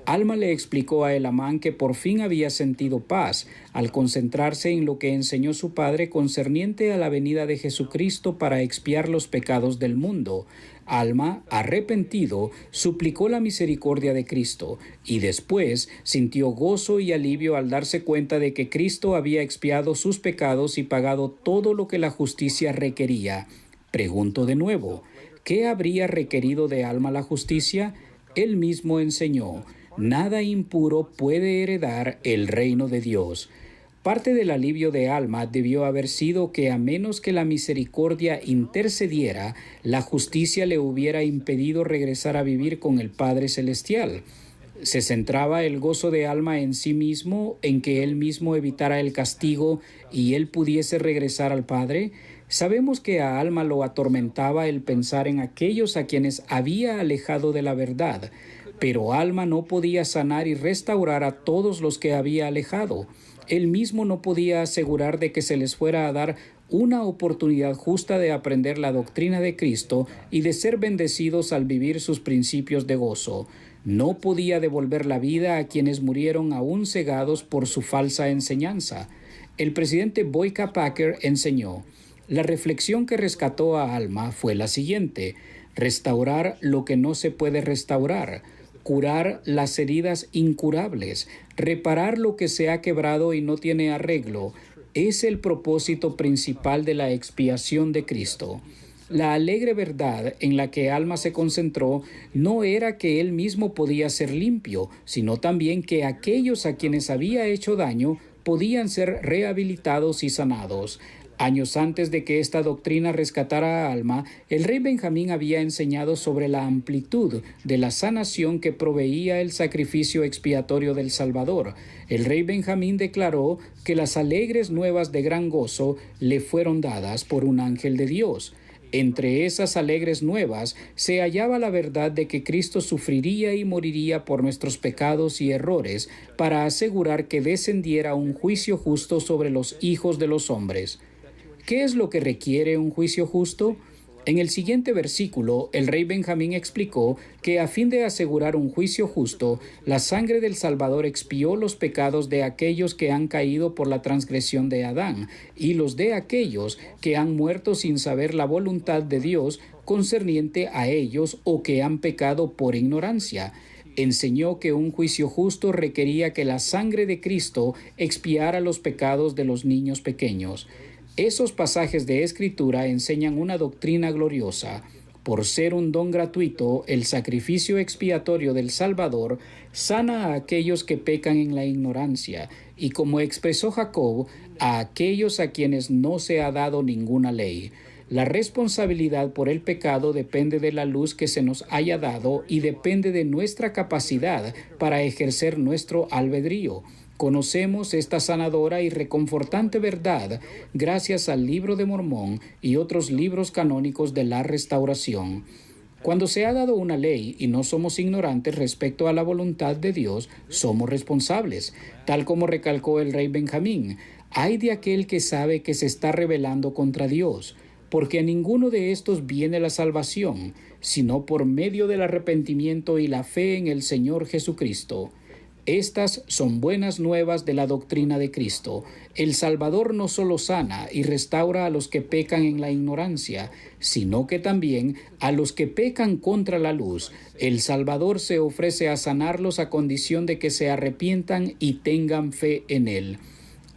Alma le explicó a Elamán que por fin había sentido paz al concentrarse en lo que enseñó su padre concerniente a la venida de Jesucristo para expiar los pecados del mundo. Alma, arrepentido, suplicó la misericordia de Cristo y después sintió gozo y alivio al darse cuenta de que Cristo había expiado sus pecados y pagado todo lo que la justicia requería. Pregunto de nuevo, ¿qué habría requerido de Alma la justicia? Él mismo enseñó: nada impuro puede heredar el reino de Dios. Parte del alivio de Alma debió haber sido que a menos que la misericordia intercediera, la justicia le hubiera impedido regresar a vivir con el Padre Celestial. ¿Se centraba el gozo de Alma en sí mismo, en que él mismo evitara el castigo y él pudiese regresar al Padre? Sabemos que a Alma lo atormentaba el pensar en aquellos a quienes había alejado de la verdad, pero Alma no podía sanar y restaurar a todos los que había alejado. él mismo no podía asegurar de que se les fuera a dar una oportunidad justa de aprender la doctrina de Cristo y de ser bendecidos al vivir sus principios de gozo. No podía devolver la vida a quienes murieron aún cegados por su falsa enseñanza. El presidente Boyka Packer enseñó: la reflexión que rescató a Alma fue la siguiente: restaurar lo que no se puede restaurar, curar las heridas incurables, reparar lo que se ha quebrado y no tiene arreglo, es el propósito principal de la expiación de Cristo. La alegre verdad en la que Alma se concentró no era que él mismo podía ser limpio, sino también que aquellos a quienes había hecho daño podían ser rehabilitados y sanados. Años antes de que esta doctrina rescatara a Alma, el rey Benjamín había enseñado sobre la amplitud de la sanación que proveía el sacrificio expiatorio del Salvador. El rey Benjamín declaró que las alegres nuevas de gran gozo le fueron dadas por un ángel de Dios. Entre esas alegres nuevas se hallaba la verdad de que Cristo sufriría y moriría por nuestros pecados y errores para asegurar que descendiera un juicio justo sobre los hijos de los hombres. ¿Qué es lo que requiere un juicio justo? En el siguiente versículo, el rey Benjamín explicó que a fin de asegurar un juicio justo, la sangre del Salvador expió los pecados de aquellos que han caído por la transgresión de Adán y los de aquellos que han muerto sin saber la voluntad de Dios concerniente a ellos o que han pecado por ignorancia. Enseñó que un juicio justo requería que la sangre de Cristo expiara los pecados de los niños pequeños. Esos pasajes de Escritura enseñan una doctrina gloriosa. Por ser un don gratuito, el sacrificio expiatorio del Salvador sana a aquellos que pecan en la ignorancia y, como expresó Jacob, a aquellos a quienes no se ha dado ninguna ley. La responsabilidad por el pecado depende de la luz que se nos haya dado y depende de nuestra capacidad para ejercer nuestro albedrío. Conocemos esta sanadora y reconfortante verdad gracias al Libro de Mormón y otros libros canónicos de la Restauración. Cuando se ha dado una ley y no somos ignorantes respecto a la voluntad de Dios, somos responsables, tal como recalcó el rey Benjamín. Ay de aquel que sabe que se está rebelando contra Dios, porque a ninguno de estos viene la salvación, sino por medio del arrepentimiento y la fe en el Señor Jesucristo. Estas son buenas nuevas de la doctrina de Cristo. El Salvador no solo sana y restaura a los que pecan en la ignorancia, sino que también a los que pecan contra la luz. El Salvador se ofrece a sanarlos a condición de que se arrepientan y tengan fe en Él.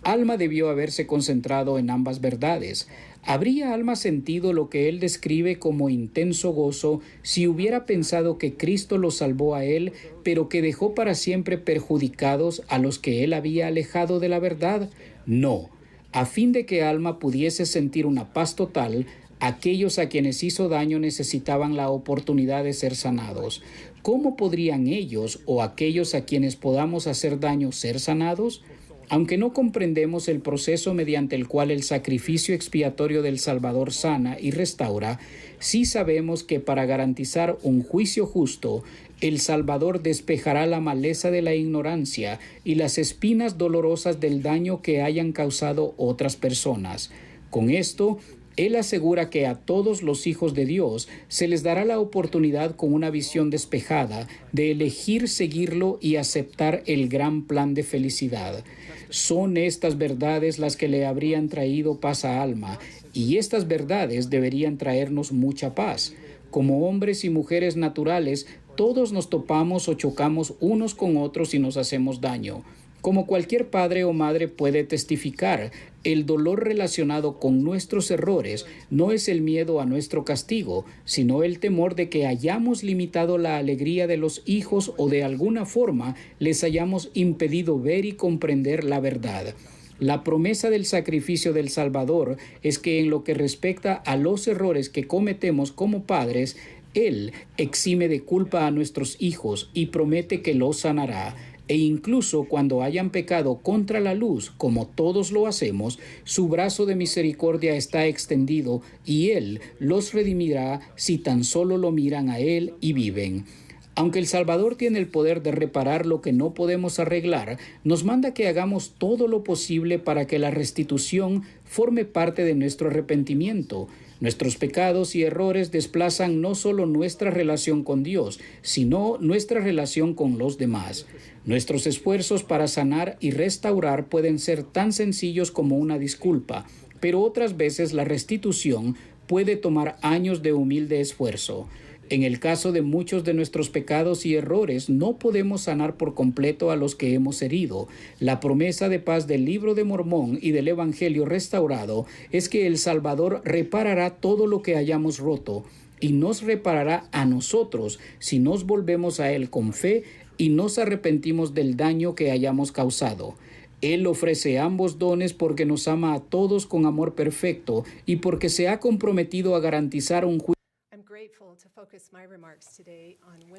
Alma debió haberse concentrado en ambas verdades. ¿Habría Alma sentido lo que él describe como intenso gozo si hubiera pensado que Cristo los salvó a él, pero que dejó para siempre perjudicados a los que él había alejado de la verdad? No. A fin de que Alma pudiese sentir una paz total, aquellos a quienes hizo daño necesitaban la oportunidad de ser sanados. ¿Cómo podrían ellos o aquellos a quienes podamos hacer daño ser sanados? Aunque no comprendemos el proceso mediante el cual el sacrificio expiatorio del Salvador sana y restaura, sí sabemos que para garantizar un juicio justo, el Salvador despejará la maleza de la ignorancia y las espinas dolorosas del daño que hayan causado otras personas. Con esto, Él asegura que a todos los hijos de Dios se les dará la oportunidad con una visión despejada de elegir seguirlo y aceptar el gran plan de felicidad. Son estas verdades las que le habrían traído paz a Alma, y estas verdades deberían traernos mucha paz. Como hombres y mujeres naturales, todos nos topamos o chocamos unos con otros y nos hacemos daño. Como cualquier padre o madre puede testificar, el dolor relacionado con nuestros errores no es el miedo a nuestro castigo, sino el temor de que hayamos limitado la alegría de los hijos o de alguna forma les hayamos impedido ver y comprender la verdad. La promesa del sacrificio del Salvador es que en lo que respecta a los errores que cometemos como padres, Él exime de culpa a nuestros hijos y promete que los sanará. E incluso cuando hayan pecado contra la luz, como todos lo hacemos, su brazo de misericordia está extendido y Él los redimirá si tan solo lo miran a Él y viven. Aunque el Salvador tiene el poder de reparar lo que no podemos arreglar, nos manda que hagamos todo lo posible para que la restitución forme parte de nuestro arrepentimiento. Nuestros pecados y errores desplazan no solo nuestra relación con Dios, sino nuestra relación con los demás. Nuestros esfuerzos para sanar y restaurar pueden ser tan sencillos como una disculpa, pero otras veces la restitución puede tomar años de humilde esfuerzo. En el caso de muchos de nuestros pecados y errores, no podemos sanar por completo a los que hemos herido. La promesa de paz del Libro de Mormón y del Evangelio restaurado es que el Salvador reparará todo lo que hayamos roto y nos reparará a nosotros si nos volvemos a Él con fe y nos arrepentimos del daño que hayamos causado. Él ofrece ambos dones porque nos ama a todos con amor perfecto y porque se ha comprometido a garantizar un juicio.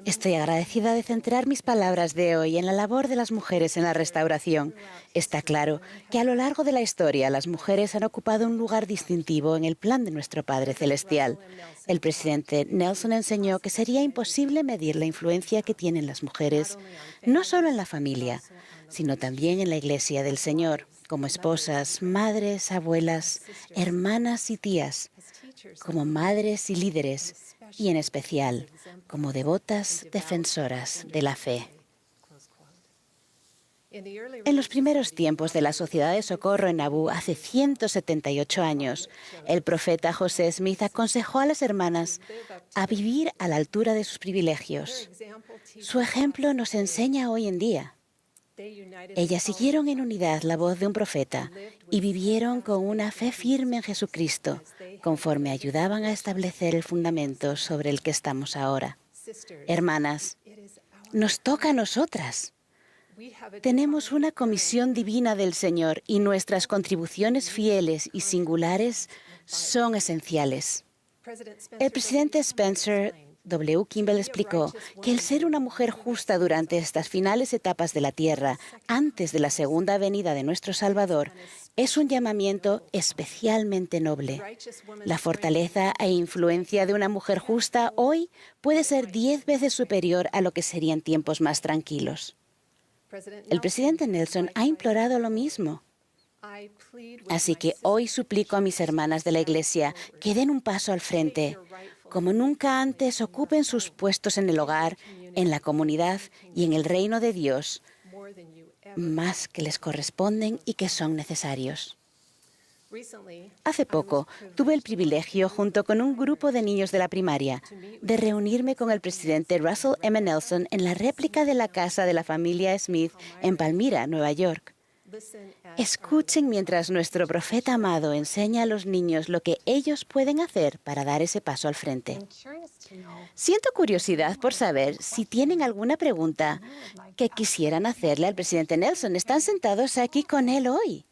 Estoy agradecida de centrar mis palabras de hoy en la labor de las mujeres en la restauración. Está claro que a lo largo de la historia las mujeres han ocupado un lugar distintivo en el plan de nuestro Padre Celestial. El presidente Nelson enseñó que sería imposible medir la influencia que tienen las mujeres, no solo en la familia, sino también en la Iglesia del Señor, como esposas, madres, abuelas, hermanas y tías, como madres y líderes, y en especial como devotas defensoras de la fe. En los primeros tiempos de la Sociedad de Socorro en Nauvoo, hace 178 años, el profeta José Smith aconsejó a las hermanas a vivir a la altura de sus privilegios. Su ejemplo nos enseña hoy en día. Ellas siguieron en unidad la voz de un profeta y vivieron con una fe firme en Jesucristo, conforme ayudaban a establecer el fundamento sobre el que estamos ahora. Hermanas, nos toca a nosotras. Tenemos una comisión divina del Señor y nuestras contribuciones fieles y singulares son esenciales. El presidente Spencer W. Kimball explicó que el ser una mujer justa durante estas finales etapas de la tierra, antes de la segunda venida de nuestro Salvador, es un llamamiento especialmente noble. La fortaleza e influencia de una mujer justa hoy puede ser 10 veces superior a lo que serían tiempos más tranquilos. El presidente Nelson ha implorado lo mismo. Así que hoy suplico a mis hermanas de la Iglesia que den un paso al frente. Como nunca antes, ocupen sus puestos en el hogar, en la comunidad y en el reino de Dios, más que les corresponden y que son necesarios. Hace poco tuve el privilegio, junto con un grupo de niños de la primaria, de reunirme con el presidente Russell M. Nelson en la réplica de la casa de la familia Smith en Palmyra, Nueva York. Escuchen mientras nuestro profeta amado enseña a los niños lo que ellos pueden hacer para dar ese paso al frente. Siento curiosidad por saber si tienen alguna pregunta que quisieran hacerle al presidente Nelson. Están sentados aquí con él hoy.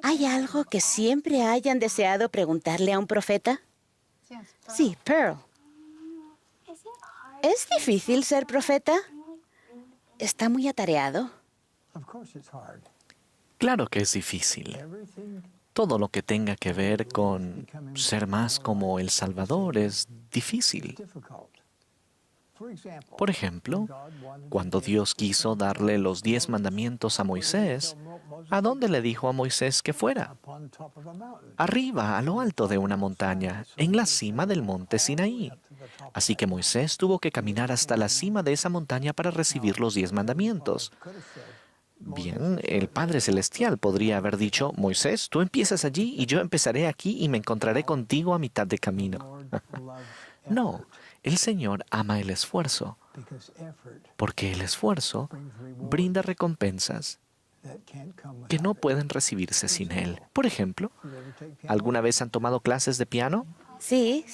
¿Hay algo que siempre hayan deseado preguntarle a un profeta? Sí, Pearl. ¿Es difícil ser profeta? ¿Está muy atareado? Claro que es difícil. Todo lo que tenga que ver con ser más como el Salvador es difícil. Por ejemplo, cuando Dios quiso darle los 10 mandamientos a Moisés, ¿a dónde le dijo a Moisés que fuera? Arriba, a lo alto de una montaña, en la cima del monte Sinaí. Así que Moisés tuvo que caminar hasta la cima de esa montaña para recibir los 10 mandamientos. Bien, el Padre Celestial podría haber dicho, Moisés, tú empiezas allí y yo empezaré aquí y me encontraré contigo a mitad de camino. No, el Señor ama el esfuerzo, porque el esfuerzo brinda recompensas que no pueden recibirse sin Él. Por ejemplo, ¿alguna vez han tomado clases de piano? Sí.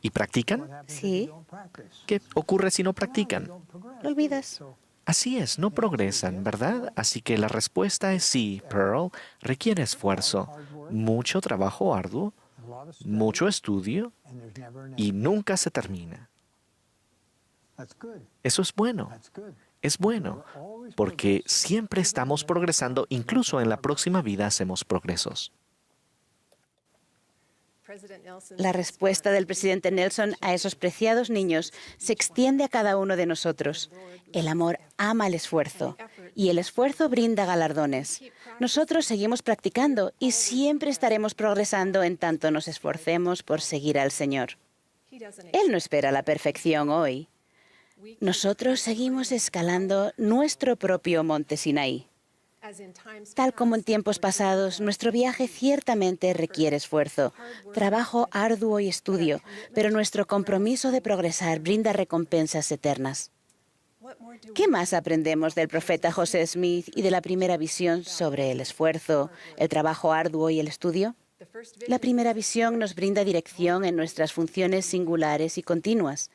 ¿Y practican? Sí. ¿Qué ocurre si no practican? Lo olvidas. Así es, no progresan, ¿verdad? Así que la respuesta es sí, Pearl. Requiere esfuerzo, mucho trabajo arduo, mucho estudio y nunca se termina. Eso es bueno. Es bueno, porque siempre estamos progresando, incluso en la próxima vida hacemos progresos. La respuesta del presidente Nelson a esos preciados niños se extiende a cada uno de nosotros. El amor ama el esfuerzo y el esfuerzo brinda galardones. Nosotros seguimos practicando y siempre estaremos progresando en tanto nos esforcemos por seguir al Señor. Él no espera la perfección hoy. Nosotros seguimos escalando nuestro propio monte Sinaí. Tal como en tiempos pasados, nuestro viaje ciertamente requiere esfuerzo, trabajo arduo y estudio, pero nuestro compromiso de progresar brinda recompensas eternas. ¿Qué más aprendemos del profeta José Smith y de la primera visión sobre el esfuerzo, el trabajo arduo y el estudio? La primera visión nos brinda dirección en nuestras funciones singulares y continuas.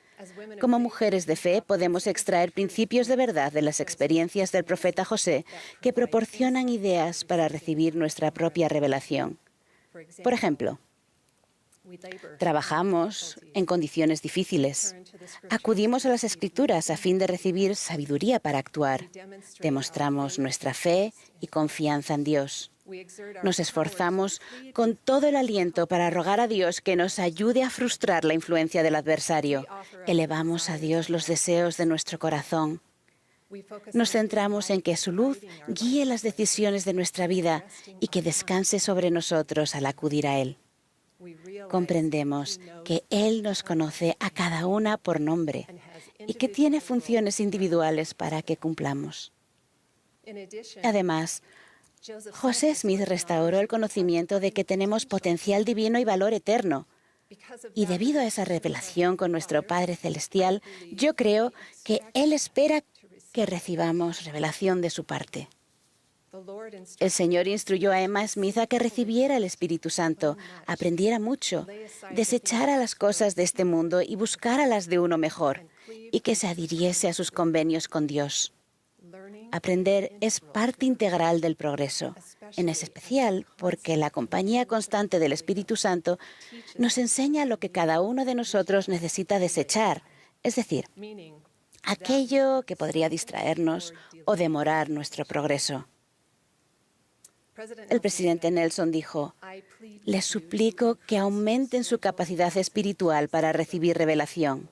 Como mujeres de fe podemos extraer principios de verdad de las experiencias del profeta José que proporcionan ideas para recibir nuestra propia revelación. Por ejemplo, trabajamos en condiciones difíciles. Acudimos a las Escrituras a fin de recibir sabiduría para actuar. Demostramos nuestra fe y confianza en Dios. Nos esforzamos con todo el aliento para rogar a Dios que nos ayude a frustrar la influencia del adversario. Elevamos a Dios los deseos de nuestro corazón. Nos centramos en que su luz guíe las decisiones de nuestra vida y que descanse sobre nosotros al acudir a Él. Comprendemos que Él nos conoce a cada una por nombre y que tiene funciones individuales para que cumplamos. Además, José Smith restauró el conocimiento de que tenemos potencial divino y valor eterno. Y debido a esa revelación con nuestro Padre Celestial, yo creo que Él espera que recibamos revelación de su parte. El Señor instruyó a Emma Smith a que recibiera el Espíritu Santo, aprendiera mucho, desechara las cosas de este mundo y buscara las de uno mejor, y que se adhiriese a sus convenios con Dios. Aprender es parte integral del progreso, en especial porque la compañía constante del Espíritu Santo nos enseña lo que cada uno de nosotros necesita desechar, es decir, aquello que podría distraernos o demorar nuestro progreso. El presidente Nelson dijo: «Les suplico que aumenten su capacidad espiritual para recibir revelación».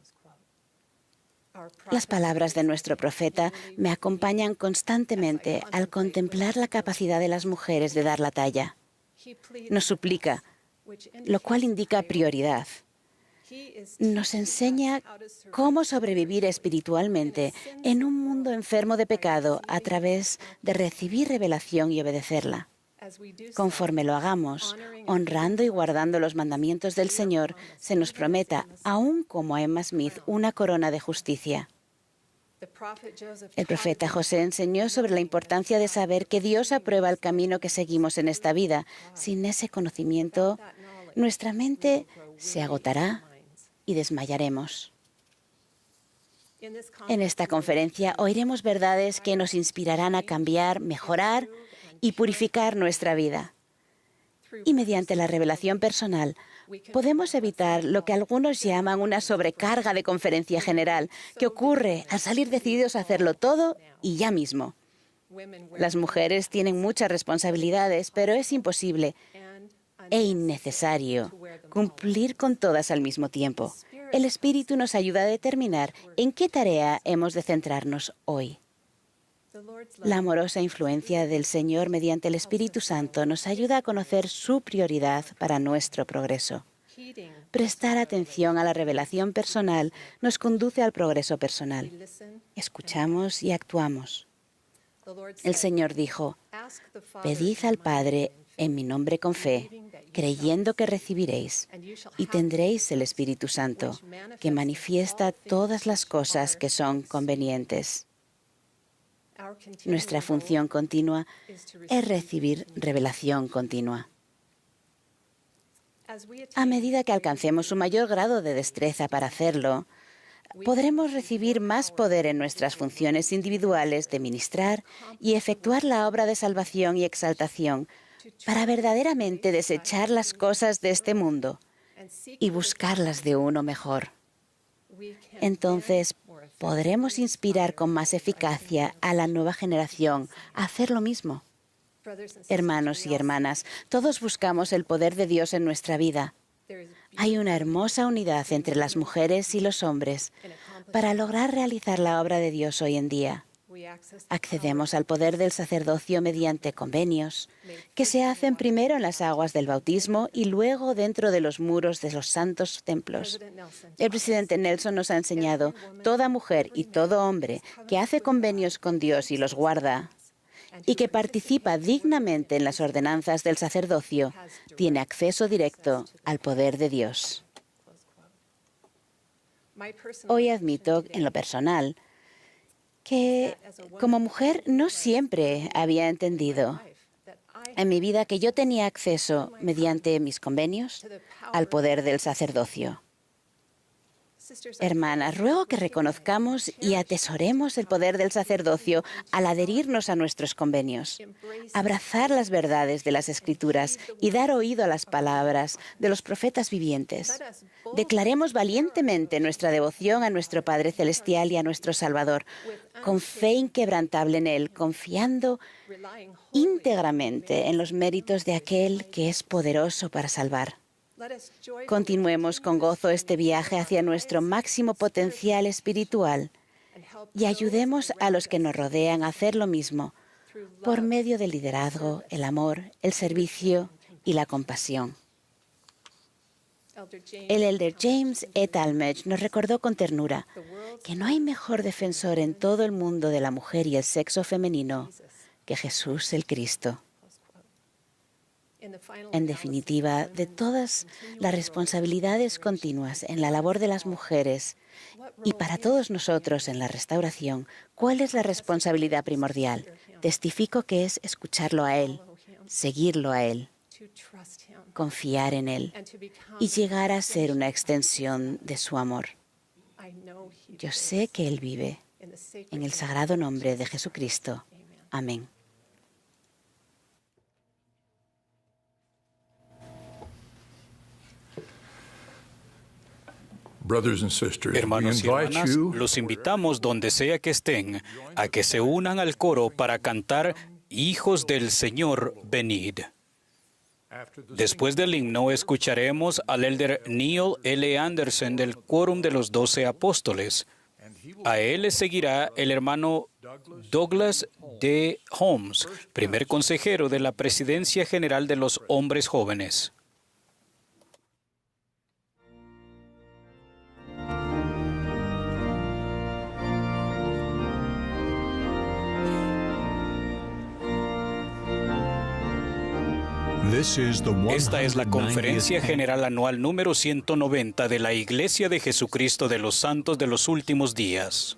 Las palabras de nuestro profeta me acompañan constantemente al contemplar la capacidad de las mujeres de dar la talla. Nos suplica, lo cual indica prioridad. Nos enseña cómo sobrevivir espiritualmente en un mundo enfermo de pecado a través de recibir revelación y obedecerla. Conforme lo hagamos, honrando y guardando los mandamientos del Señor, se nos prometa, aún como a Emma Smith, una corona de justicia. El profeta José enseñó sobre la importancia de saber que Dios aprueba el camino que seguimos en esta vida. Sin ese conocimiento, nuestra mente se agotará y desmayaremos. En esta conferencia oiremos verdades que nos inspirarán a cambiar, mejorar y purificar nuestra vida. Y mediante la revelación personal, podemos evitar lo que algunos llaman una sobrecarga de conferencia general, que ocurre al salir decididos a hacerlo todo y ya mismo. Las mujeres tienen muchas responsabilidades, pero es imposible e innecesario cumplir con todas al mismo tiempo. El Espíritu nos ayuda a determinar en qué tarea hemos de centrarnos hoy. La amorosa influencia del Señor mediante el Espíritu Santo nos ayuda a conocer su prioridad para nuestro progreso. Prestar atención a la revelación personal nos conduce al progreso personal. Escuchamos y actuamos. El Señor dijo: «Pedid al Padre en mi nombre con fe, creyendo que recibiréis, y tendréis el Espíritu Santo, que manifiesta todas las cosas que son convenientes». Nuestra función continua es recibir revelación continua. A medida que alcancemos un mayor grado de destreza para hacerlo, podremos recibir más poder en nuestras funciones individuales de ministrar y efectuar la obra de salvación y exaltación para verdaderamente desechar las cosas de este mundo y buscarlas de uno mejor. Entonces, podremos inspirar con más eficacia a la nueva generación a hacer lo mismo. Hermanos y hermanas, todos buscamos el poder de Dios en nuestra vida. Hay una hermosa unidad entre las mujeres y los hombres para lograr realizar la obra de Dios hoy en día. Accedemos al poder del sacerdocio mediante convenios que se hacen primero en las aguas del bautismo y luego dentro de los muros de los santos templos. El presidente Nelson nos ha enseñado: toda mujer y todo hombre que hace convenios con Dios y los guarda y que participa dignamente en las ordenanzas del sacerdocio tiene acceso directo al poder de Dios. Hoy admito, en lo personal, que como mujer no siempre había entendido en mi vida que yo tenía acceso, mediante mis convenios, al poder del sacerdocio. Hermanas, ruego que reconozcamos y atesoremos el poder del sacerdocio al adherirnos a nuestros convenios, abrazar las verdades de las Escrituras y dar oído a las palabras de los profetas vivientes. Declaremos valientemente nuestra devoción a nuestro Padre Celestial y a nuestro Salvador, con fe inquebrantable en Él, confiando íntegramente en los méritos de aquel que es poderoso para salvar. Continuemos con gozo este viaje hacia nuestro máximo potencial espiritual y ayudemos a los que nos rodean a hacer lo mismo por medio del liderazgo, el amor, el servicio y la compasión. El elder James E. Talmage nos recordó con ternura que no hay mejor defensor en todo el mundo de la mujer y el sexo femenino que Jesús el Cristo. En definitiva, de todas las responsabilidades continuas en la labor de las mujeres y para todos nosotros en la restauración, ¿cuál es la responsabilidad primordial? Testifico que es escucharlo a Él, seguirlo a Él, confiar en Él y llegar a ser una extensión de su amor. Yo sé que Él vive. En el sagrado nombre de Jesucristo. Amén. Hermanos y hermanas, los invitamos, donde sea que estén, a que se unan al coro para cantar Hijos del Señor, venid. Después del himno escucharemos al elder Neil L. Anderson del Quórum de los 12 Apóstoles. A él le seguirá el hermano Douglas D. Holmes, primer consejero de la Presidencia General de los Hombres Jóvenes. Esta es la Conferencia General Anual número 190 de la Iglesia de Jesucristo de los Santos de los Últimos Días.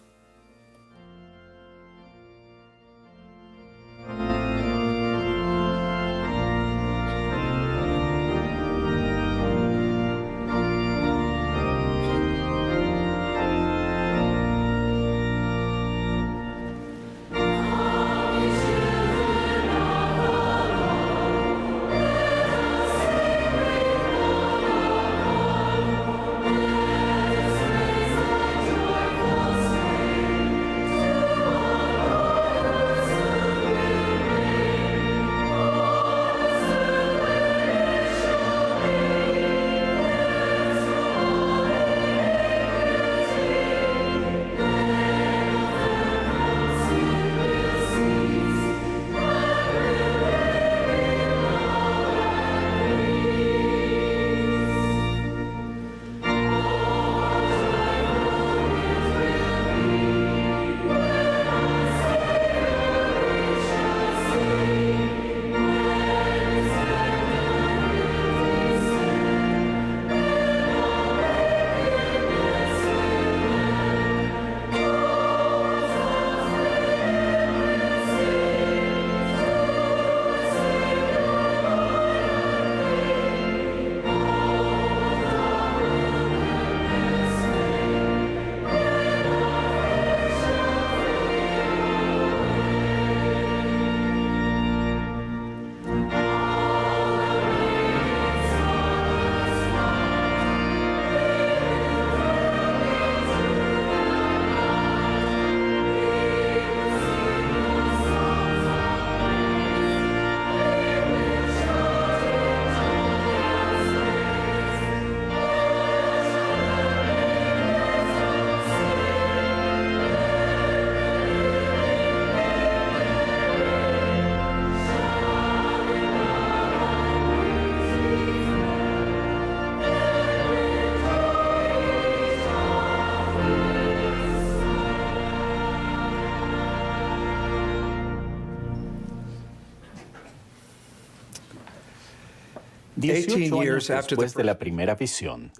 18 años después de la primera visión,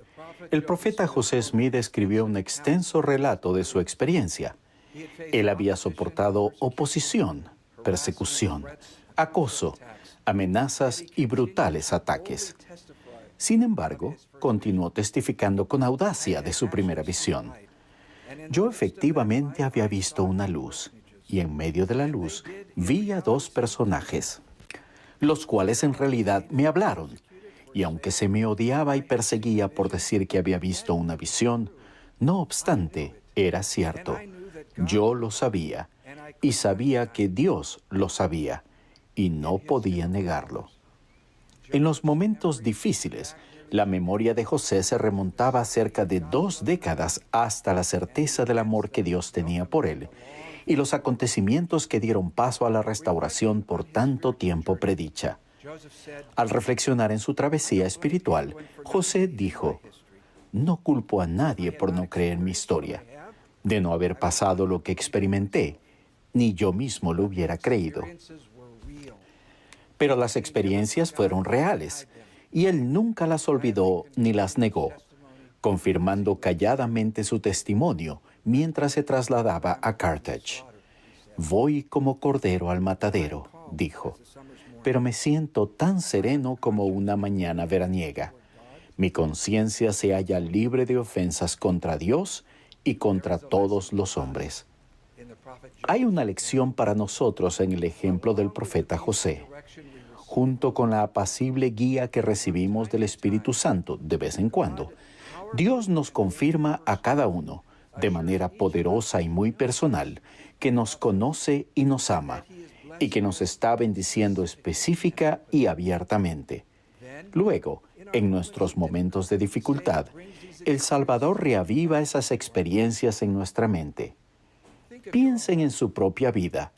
el profeta José Smith escribió un extenso relato de su experiencia. Él había soportado oposición, persecución, acoso, amenazas y brutales ataques. Sin embargo, continuó testificando con audacia de su primera visión. Yo efectivamente había visto una luz, y en medio de la luz vi a dos personajes, los cuales en realidad me hablaron. Y aunque se me odiaba y perseguía por decir que había visto una visión, no obstante, era cierto. Yo lo sabía, y sabía que Dios lo sabía, y no podía negarlo. En los momentos difíciles, la memoria de José se remontaba a cerca de 2 décadas hasta la certeza del amor que Dios tenía por él, y los acontecimientos que dieron paso a la restauración por tanto tiempo predicha. Al reflexionar en su travesía espiritual, José dijo: «No culpo a nadie por no creer mi historia. De no haber pasado lo que experimenté, ni yo mismo lo hubiera creído». Pero las experiencias fueron reales, y él nunca las olvidó ni las negó, confirmando calladamente su testimonio mientras se trasladaba a Carthage. «Voy como cordero al matadero», dijo, «pero me siento tan sereno como una mañana veraniega. Mi conciencia se halla libre de ofensas contra Dios y contra todos los hombres». Hay una lección para nosotros en el ejemplo del profeta José. Junto con la apacible guía que recibimos del Espíritu Santo de vez en cuando, Dios nos confirma a cada uno, de manera poderosa y muy personal, que nos conoce y nos ama, y que nos está bendiciendo específica y abiertamente. Luego, en nuestros momentos de dificultad, el Salvador reaviva esas experiencias en nuestra mente. Piensen en su propia vida.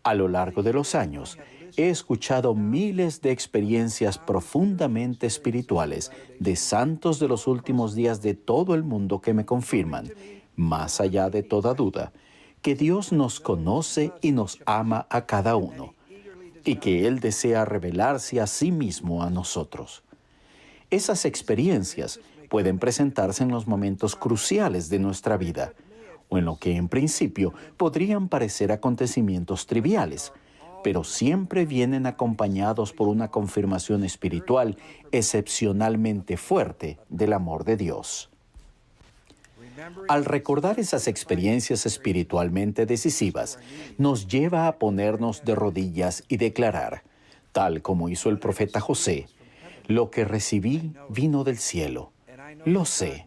A lo largo de los años, he escuchado miles de experiencias profundamente espirituales de santos de los últimos días de todo el mundo que me confirman, más allá de toda duda, que Dios nos conoce y nos ama a cada uno, y que Él desea revelarse a sí mismo a nosotros. Esas experiencias pueden presentarse en los momentos cruciales de nuestra vida, o en lo que en principio podrían parecer acontecimientos triviales, pero siempre vienen acompañados por una confirmación espiritual excepcionalmente fuerte del amor de Dios. Al recordar esas experiencias espiritualmente decisivas, nos lleva a ponernos de rodillas y declarar, tal como hizo el profeta José: «Lo que recibí vino del cielo. Lo sé,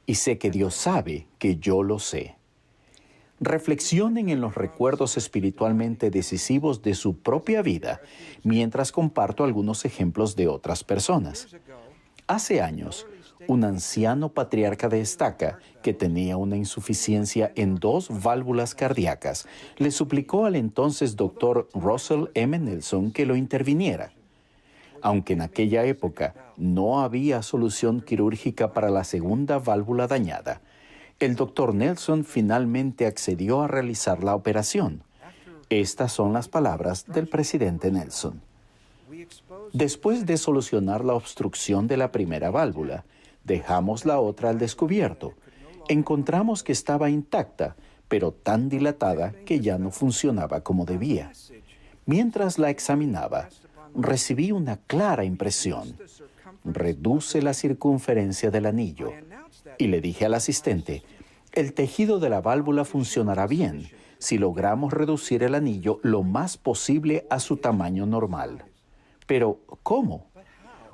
y sé que Dios sabe que yo lo sé». Reflexionen en los recuerdos espiritualmente decisivos de su propia vida mientras comparto algunos ejemplos de otras personas. Hace años, un anciano patriarca de Estaca, que tenía una insuficiencia en 2 válvulas cardíacas, le suplicó al entonces doctor Russell M. Nelson que lo interviniera. Aunque en aquella época no había solución quirúrgica para la segunda válvula dañada, el doctor Nelson finalmente accedió a realizar la operación. Estas son las palabras del presidente Nelson. «Después de solucionar la obstrucción de la primera válvula, dejamos la otra al descubierto. Encontramos que estaba intacta, pero tan dilatada que ya no funcionaba como debía. Mientras la examinaba, recibí una clara impresión. Reduce la circunferencia del anillo. Y le dije al asistente: «El tejido de la válvula funcionará bien si logramos reducir el anillo lo más posible a su tamaño normal». Pero, ¿cómo?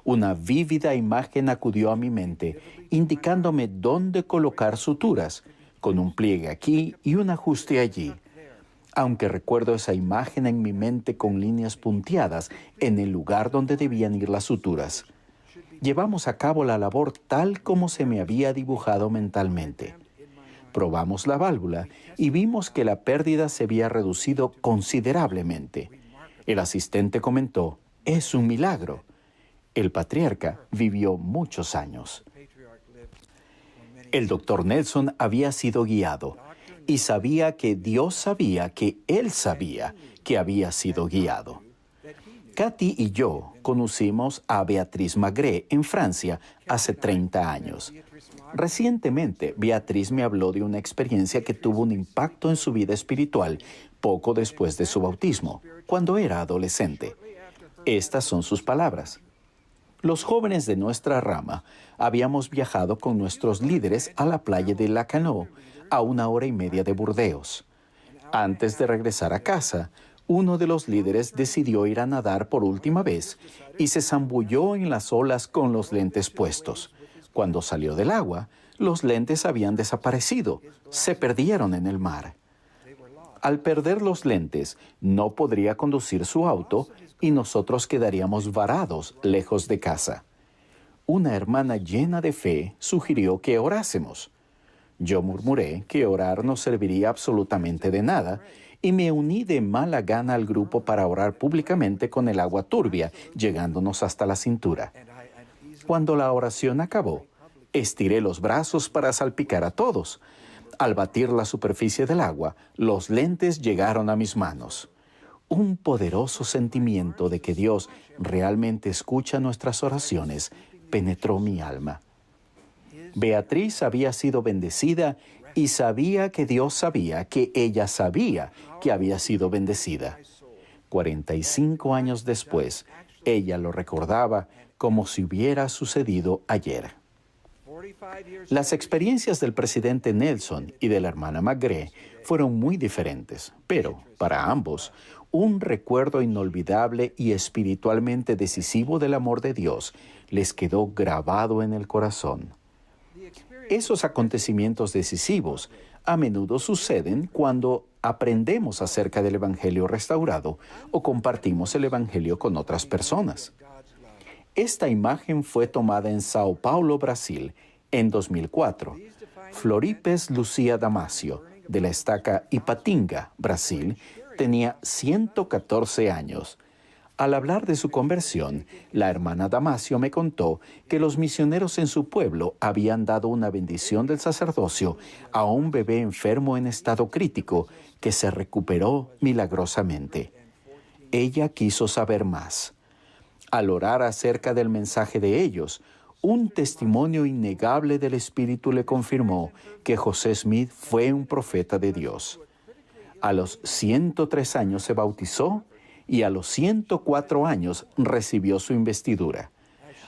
Una vívida imagen acudió a mi mente, indicándome dónde colocar suturas, con un pliegue aquí y un ajuste allí. Aunque recuerdo esa imagen en mi mente con líneas punteadas en el lugar donde debían ir las suturas. Llevamos a cabo la labor tal como se me había dibujado mentalmente. Probamos la válvula y vimos que la pérdida se había reducido considerablemente. El asistente comentó: «Es un milagro». El patriarca vivió muchos años. El doctor Nelson había sido guiado y sabía que Dios sabía que él sabía que había sido guiado. Katy y yo conocimos a Beatriz Magré en Francia hace 30 años. Recientemente, Beatriz me habló de una experiencia que tuvo un impacto en su vida espiritual poco después de su bautismo, cuando era adolescente. Estas son sus palabras. Los jóvenes de nuestra rama habíamos viajado con nuestros líderes a la playa de Lacanau, a 1 hora y media de Burdeos. Antes de regresar a casa, uno de los líderes decidió ir a nadar por última vez y se zambulló en las olas con los lentes puestos. Cuando salió del agua, los lentes habían desaparecido, se perdieron en el mar. Al perder los lentes, no podría conducir su auto y nosotros quedaríamos varados lejos de casa. Una hermana llena de fe sugirió que orásemos. Yo murmuré que orar no serviría absolutamente de nada y me uní de mala gana al grupo para orar públicamente con el agua turbia, llegándonos hasta la cintura. Cuando la oración acabó, estiré los brazos para salpicar a todos. Al batir la superficie del agua, los lentes llegaron a mis manos. Un poderoso sentimiento de que Dios realmente escucha nuestras oraciones penetró mi alma. Beatriz había sido bendecida y sabía que Dios sabía que ella sabía que había sido bendecida. 45 años después, ella lo recordaba como si hubiera sucedido ayer. Las experiencias del presidente Nelson y de la hermana Magré fueron muy diferentes, pero para ambos, un recuerdo inolvidable y espiritualmente decisivo del amor de Dios les quedó grabado en el corazón. Esos acontecimientos decisivos a menudo suceden cuando aprendemos acerca del Evangelio restaurado o compartimos el Evangelio con otras personas. Esta imagen fue tomada en Sao Paulo, Brasil, en 2004. Floripes Lucía Damasio, de la estaca Ipatinga, Brasil, tenía 114 años. Al hablar de su conversión, la hermana Damasio me contó que los misioneros en su pueblo habían dado una bendición del sacerdocio a un bebé enfermo en estado crítico que se recuperó milagrosamente. Ella quiso saber más. Al orar acerca del mensaje de ellos, un testimonio innegable del Espíritu le confirmó que José Smith fue un profeta de Dios. A los 103 años se bautizó y a los 104 años recibió su investidura.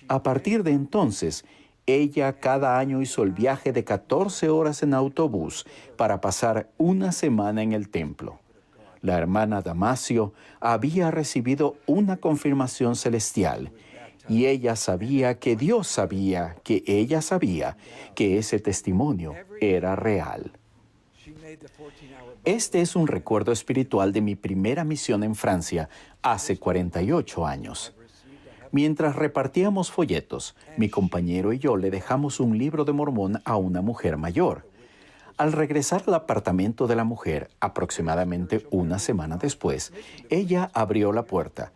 A partir de entonces, ella cada año hizo el viaje de 14 horas en autobús para pasar una semana en el templo. La hermana Damasio había recibido una confirmación celestial y ella sabía que Dios sabía que ella sabía que ese testimonio era real. Este es un recuerdo espiritual de mi primera misión en Francia hace 48 años. Mientras repartíamos folletos, mi compañero y yo le dejamos un libro de Mormón a una mujer mayor. Al regresar al apartamento de la mujer, aproximadamente una semana después, ella abrió la puerta.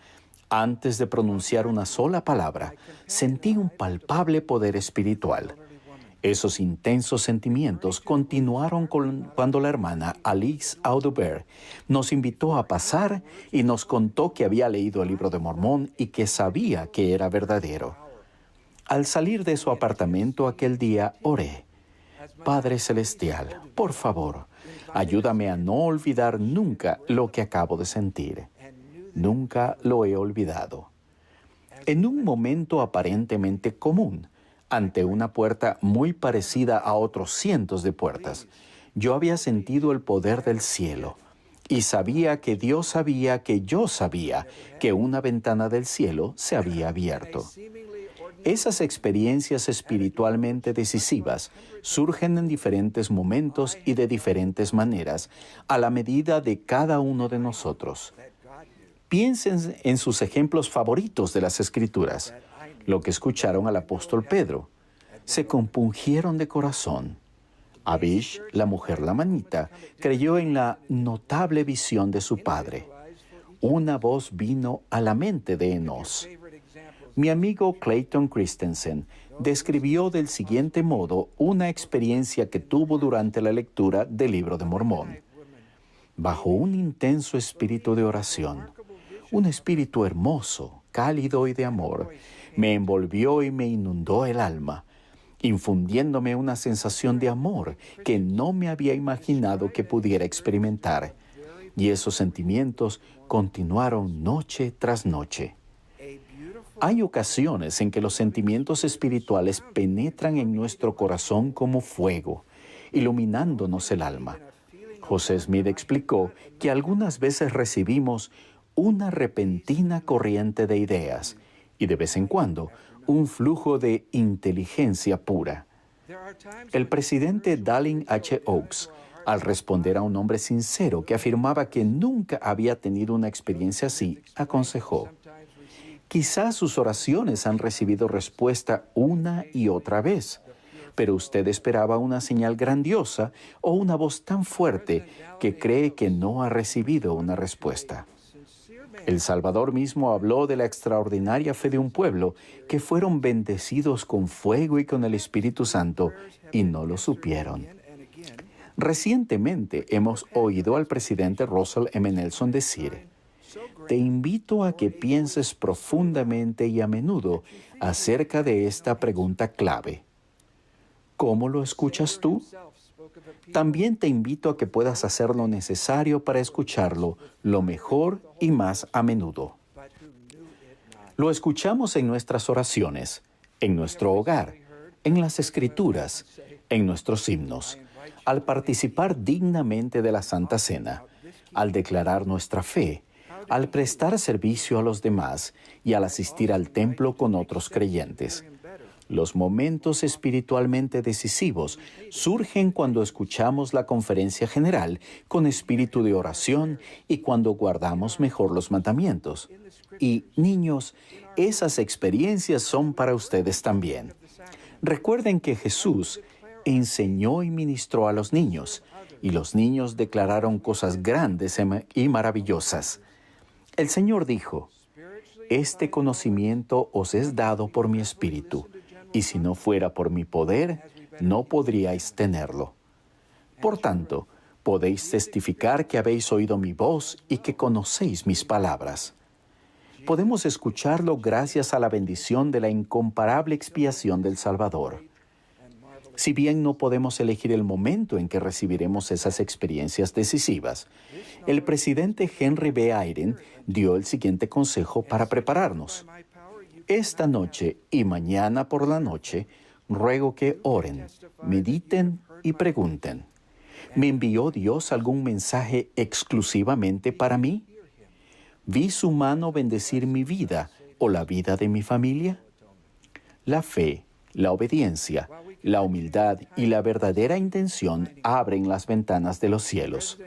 Antes de pronunciar una sola palabra, sentí un palpable poder espiritual. Esos intensos sentimientos continuaron cuando la hermana Alice Audubert nos invitó a pasar y nos contó que había leído el libro de Mormón y que sabía que era verdadero. Al salir de su apartamento aquel día, oré: Padre Celestial, por favor, ayúdame a no olvidar nunca lo que acabo de sentir. Nunca lo he olvidado. En un momento aparentemente común, ante una puerta muy parecida a otros cientos de puertas, yo había sentido el poder del cielo y sabía que Dios sabía que yo sabía que una ventana del cielo se había abierto. Esas experiencias espiritualmente decisivas surgen en diferentes momentos y de diferentes maneras a la medida de cada uno de nosotros. Piensen en sus ejemplos favoritos de las Escrituras. Lo que escucharon al apóstol Pedro. Se compungieron de corazón. Abish, la mujer lamanita, creyó en la notable visión de su padre. Una voz vino a la mente de Enos. Mi amigo Clayton Christensen describió del siguiente modo una experiencia que tuvo durante la lectura del Libro de Mormón. Bajo un intenso espíritu de oración, Un espíritu hermoso, cálido y de amor, me envolvió y me inundó el alma, infundiéndome una sensación de amor que no me había imaginado que pudiera experimentar. Y esos sentimientos continuaron noche tras noche. Hay ocasiones en que los sentimientos espirituales penetran en nuestro corazón como fuego, iluminándonos el alma. José Smith explicó que algunas veces recibimos una repentina corriente de ideas y de vez en cuando un flujo de inteligencia pura. El presidente Dallin H. Oaks, al responder a un hombre sincero que afirmaba que nunca había tenido una experiencia así, aconsejó: quizás sus oraciones han recibido respuesta una y otra vez, pero usted esperaba una señal grandiosa o una voz tan fuerte que cree que no ha recibido una respuesta. El Salvador mismo habló de la extraordinaria fe de un pueblo que fueron bendecidos con fuego y con el Espíritu Santo y no lo supieron. Recientemente hemos oído al presidente Russell M. Nelson decir: te invito a que pienses profundamente y a menudo acerca de esta pregunta clave. ¿Cómo lo escuchas tú? También te invito a que puedas hacer lo necesario para escucharlo lo mejor y más a menudo. Lo escuchamos en nuestras oraciones, en nuestro hogar, en las Escrituras, en nuestros himnos, al participar dignamente de la Santa Cena, al declarar nuestra fe, al prestar servicio a los demás y al asistir al templo con otros creyentes. Los momentos espiritualmente decisivos surgen cuando escuchamos la conferencia general con espíritu de oración y cuando guardamos mejor los mandamientos. Y, niños, esas experiencias son para ustedes también. Recuerden que Jesús enseñó y ministró a los niños, y los niños declararon cosas grandes y maravillosas. El Señor dijo: este conocimiento os es dado por mi espíritu, y si no fuera por mi poder, no podríais tenerlo. Por tanto, podéis testificar que habéis oído mi voz y que conocéis mis palabras. Podemos escucharlo gracias a la bendición de la incomparable expiación del Salvador. Si bien no podemos elegir el momento en que recibiremos esas experiencias decisivas, el presidente Henry B. Eyring dio el siguiente consejo para prepararnos. Esta noche y mañana por la noche, ruego que oren, mediten y pregunten: ¿me envió Dios algún mensaje exclusivamente para mí? ¿Vi su mano bendecir mi vida o la vida de mi familia? La fe, la obediencia, la humildad y la verdadera intención abren las ventanas de los cielos.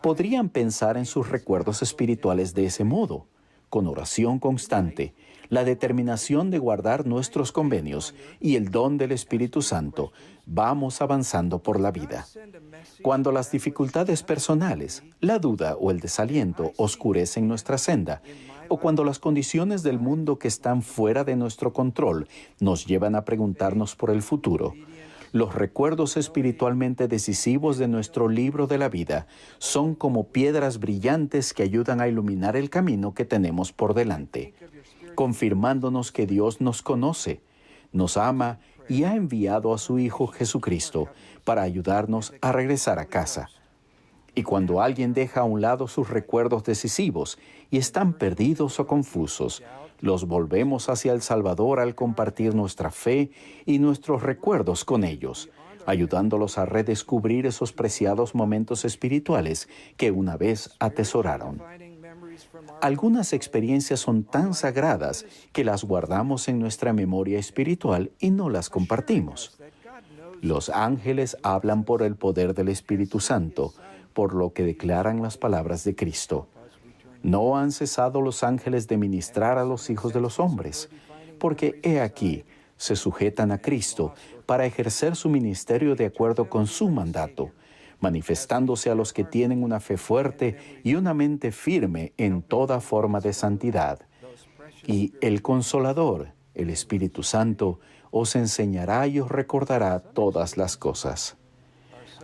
Podrían pensar en sus recuerdos espirituales de ese modo, con oración constante, la determinación de guardar nuestros convenios y el don del Espíritu Santo, vamos avanzando por la vida. Cuando las dificultades personales, la duda o el desaliento oscurecen nuestra senda, o cuando las condiciones del mundo que están fuera de nuestro control nos llevan a preguntarnos por el futuro, los recuerdos espiritualmente decisivos de nuestro libro de la vida son como piedras brillantes que ayudan a iluminar el camino que tenemos por delante, confirmándonos que Dios nos conoce, nos ama y ha enviado a su Hijo Jesucristo para ayudarnos a regresar a casa. Y cuando alguien deja a un lado sus recuerdos decisivos y están perdidos o confusos, los volvemos hacia el Salvador al compartir nuestra fe y nuestros recuerdos con ellos, ayudándolos a redescubrir esos preciados momentos espirituales que una vez atesoraron. Algunas experiencias son tan sagradas que las guardamos en nuestra memoria espiritual y no las compartimos. Los ángeles hablan por el poder del Espíritu Santo, por lo que declaran las palabras de Cristo. No han cesado los ángeles de ministrar a los hijos de los hombres, porque he aquí, se sujetan a Cristo para ejercer su ministerio de acuerdo con su mandato, manifestándose a los que tienen una fe fuerte y una mente firme en toda forma de santidad. Y el Consolador, el Espíritu Santo, os enseñará y os recordará todas las cosas.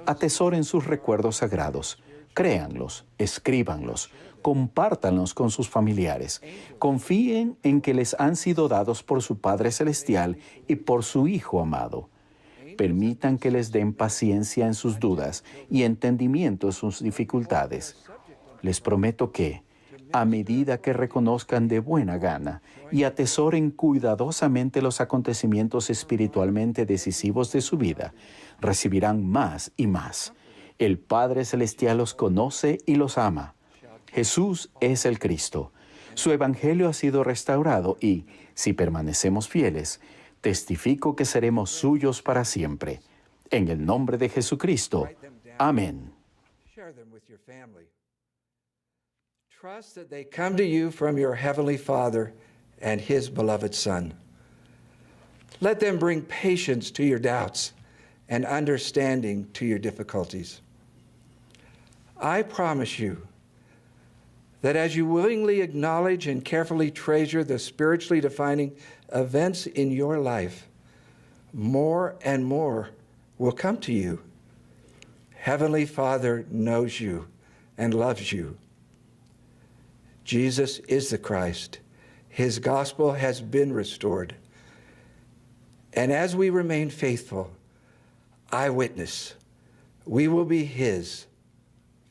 Atesoren sus recuerdos sagrados, Créanlos, escríbanlos, compártanlos con sus familiares. Confíen en que les han sido dados por su Padre Celestial y por su Hijo amado. Permitan que les den paciencia en sus dudas y entendimiento en sus dificultades. Les prometo que, a medida que reconozcan de buena gana y atesoren cuidadosamente los acontecimientos espiritualmente decisivos de su vida, recibirán más y más. El Padre Celestial los conoce y los ama. Jesús es el Cristo. Su Evangelio ha sido restaurado y, si permanecemos fieles, testifico que seremos suyos para siempre. En el nombre de Jesucristo. Amén. Trust that they come to you from your Heavenly Father and His beloved Son. Let them bring patience to your doubts and understanding to your difficulties. I promise you that as you willingly acknowledge and carefully treasure the spiritually defining events in your life, more and more will come to you. Heavenly Father knows you and loves you. Jesus is the Christ. His gospel has been restored. And as we remain faithful, I witness, we will be His